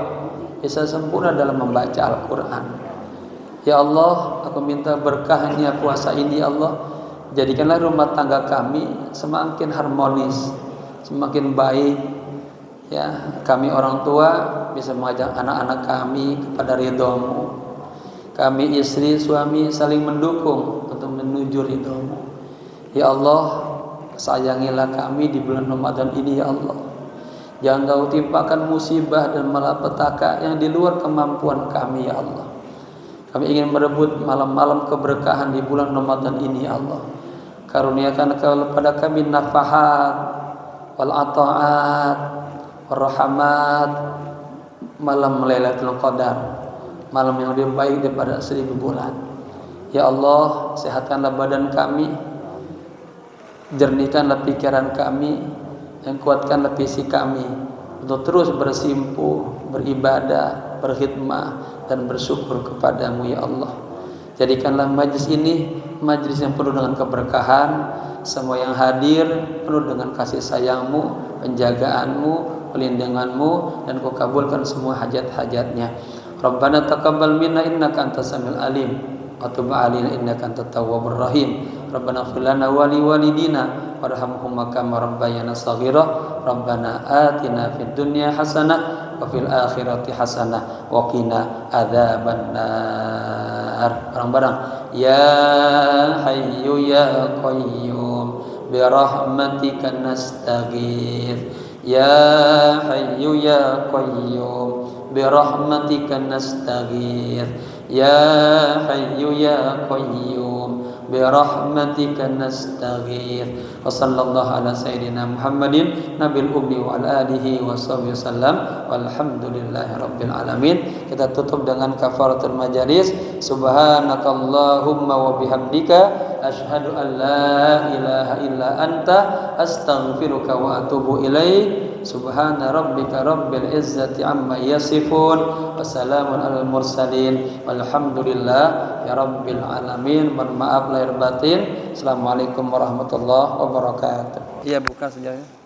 bisa sempurna dalam membaca Al-Quran. Ya Allah, aku minta berkahnya puasa ini ya Allah, jadikanlah rumah tangga kami semakin harmonis, semakin baik. Ya, kami orang tua bisa mengajak anak-anak kami kepada ridho-Mu. Kami istri suami saling mendukung untuk menuju ridho-Mu. Ya Allah, sayangilah kami di bulan Ramadan ini ya Allah. Jangan Kau timpakan musibah dan malapetaka yang di luar kemampuan kami ya Allah. Kami ingin merebut malam-malam keberkahan di bulan Ramadan ini ya Allah. Karuniakan Kau kepada kami nafahat wal ata'at wal rahmat, malam Lailatul Qadar, malam yang lebih baik daripada 1000 bulan. Ya Allah, sehatkanlah badan kami, jernihkanlah pikiran kami, dan kuatkanlah fisik kami untuk terus bersimpuh, beribadah, berkhidmah, dan bersyukur kepadamu ya Allah. Jadikanlah majlis ini majlis yang penuh dengan keberkahan. Semua yang hadir penuh dengan kasih sayangmu, penjagaanmu, pelindunganmu, dan kau kabulkan semua hajat-hajatnya. Rabbana taqabbal minna innaka antas samiul alim wa tub 'alaina innaka antat tawwabur rahim. Rabbana ighfir lana wa li walidina warhamhum kama rabbayana shaghira. Rabbana atina fid dunya hasanah wa fil akhirati hasanah wa qina adzabannar. Bareng-bareng. Ya Hayyu ya Qayyum bi rahmatika nastaghits. Ya Hayyu ya Qayyum bi rahmatika nastaghits. Ya Hayyu ya Qayyum bi rahmatika nastaghits. Wa sallallahu ala sayyidina Muhammadin nabil ummi wa ala alihi wa sahbihi wasallam walhamdulillahi rabbil alamin. Kita tutup dengan kafaratul majalis. Subhanakallahumma wa bihamdika asyhadu an la ilaha illa anta astaghfiruka wa atubu ilaik. Subhana rabbika rabbil izzati amma yasifun wa salamun alal mursalin walhamdulillah ya rabbil alamin. Mohon maaf lahir batin. Assalamualaikum warahmatullahi wabarakatuh. Iya, buka saja.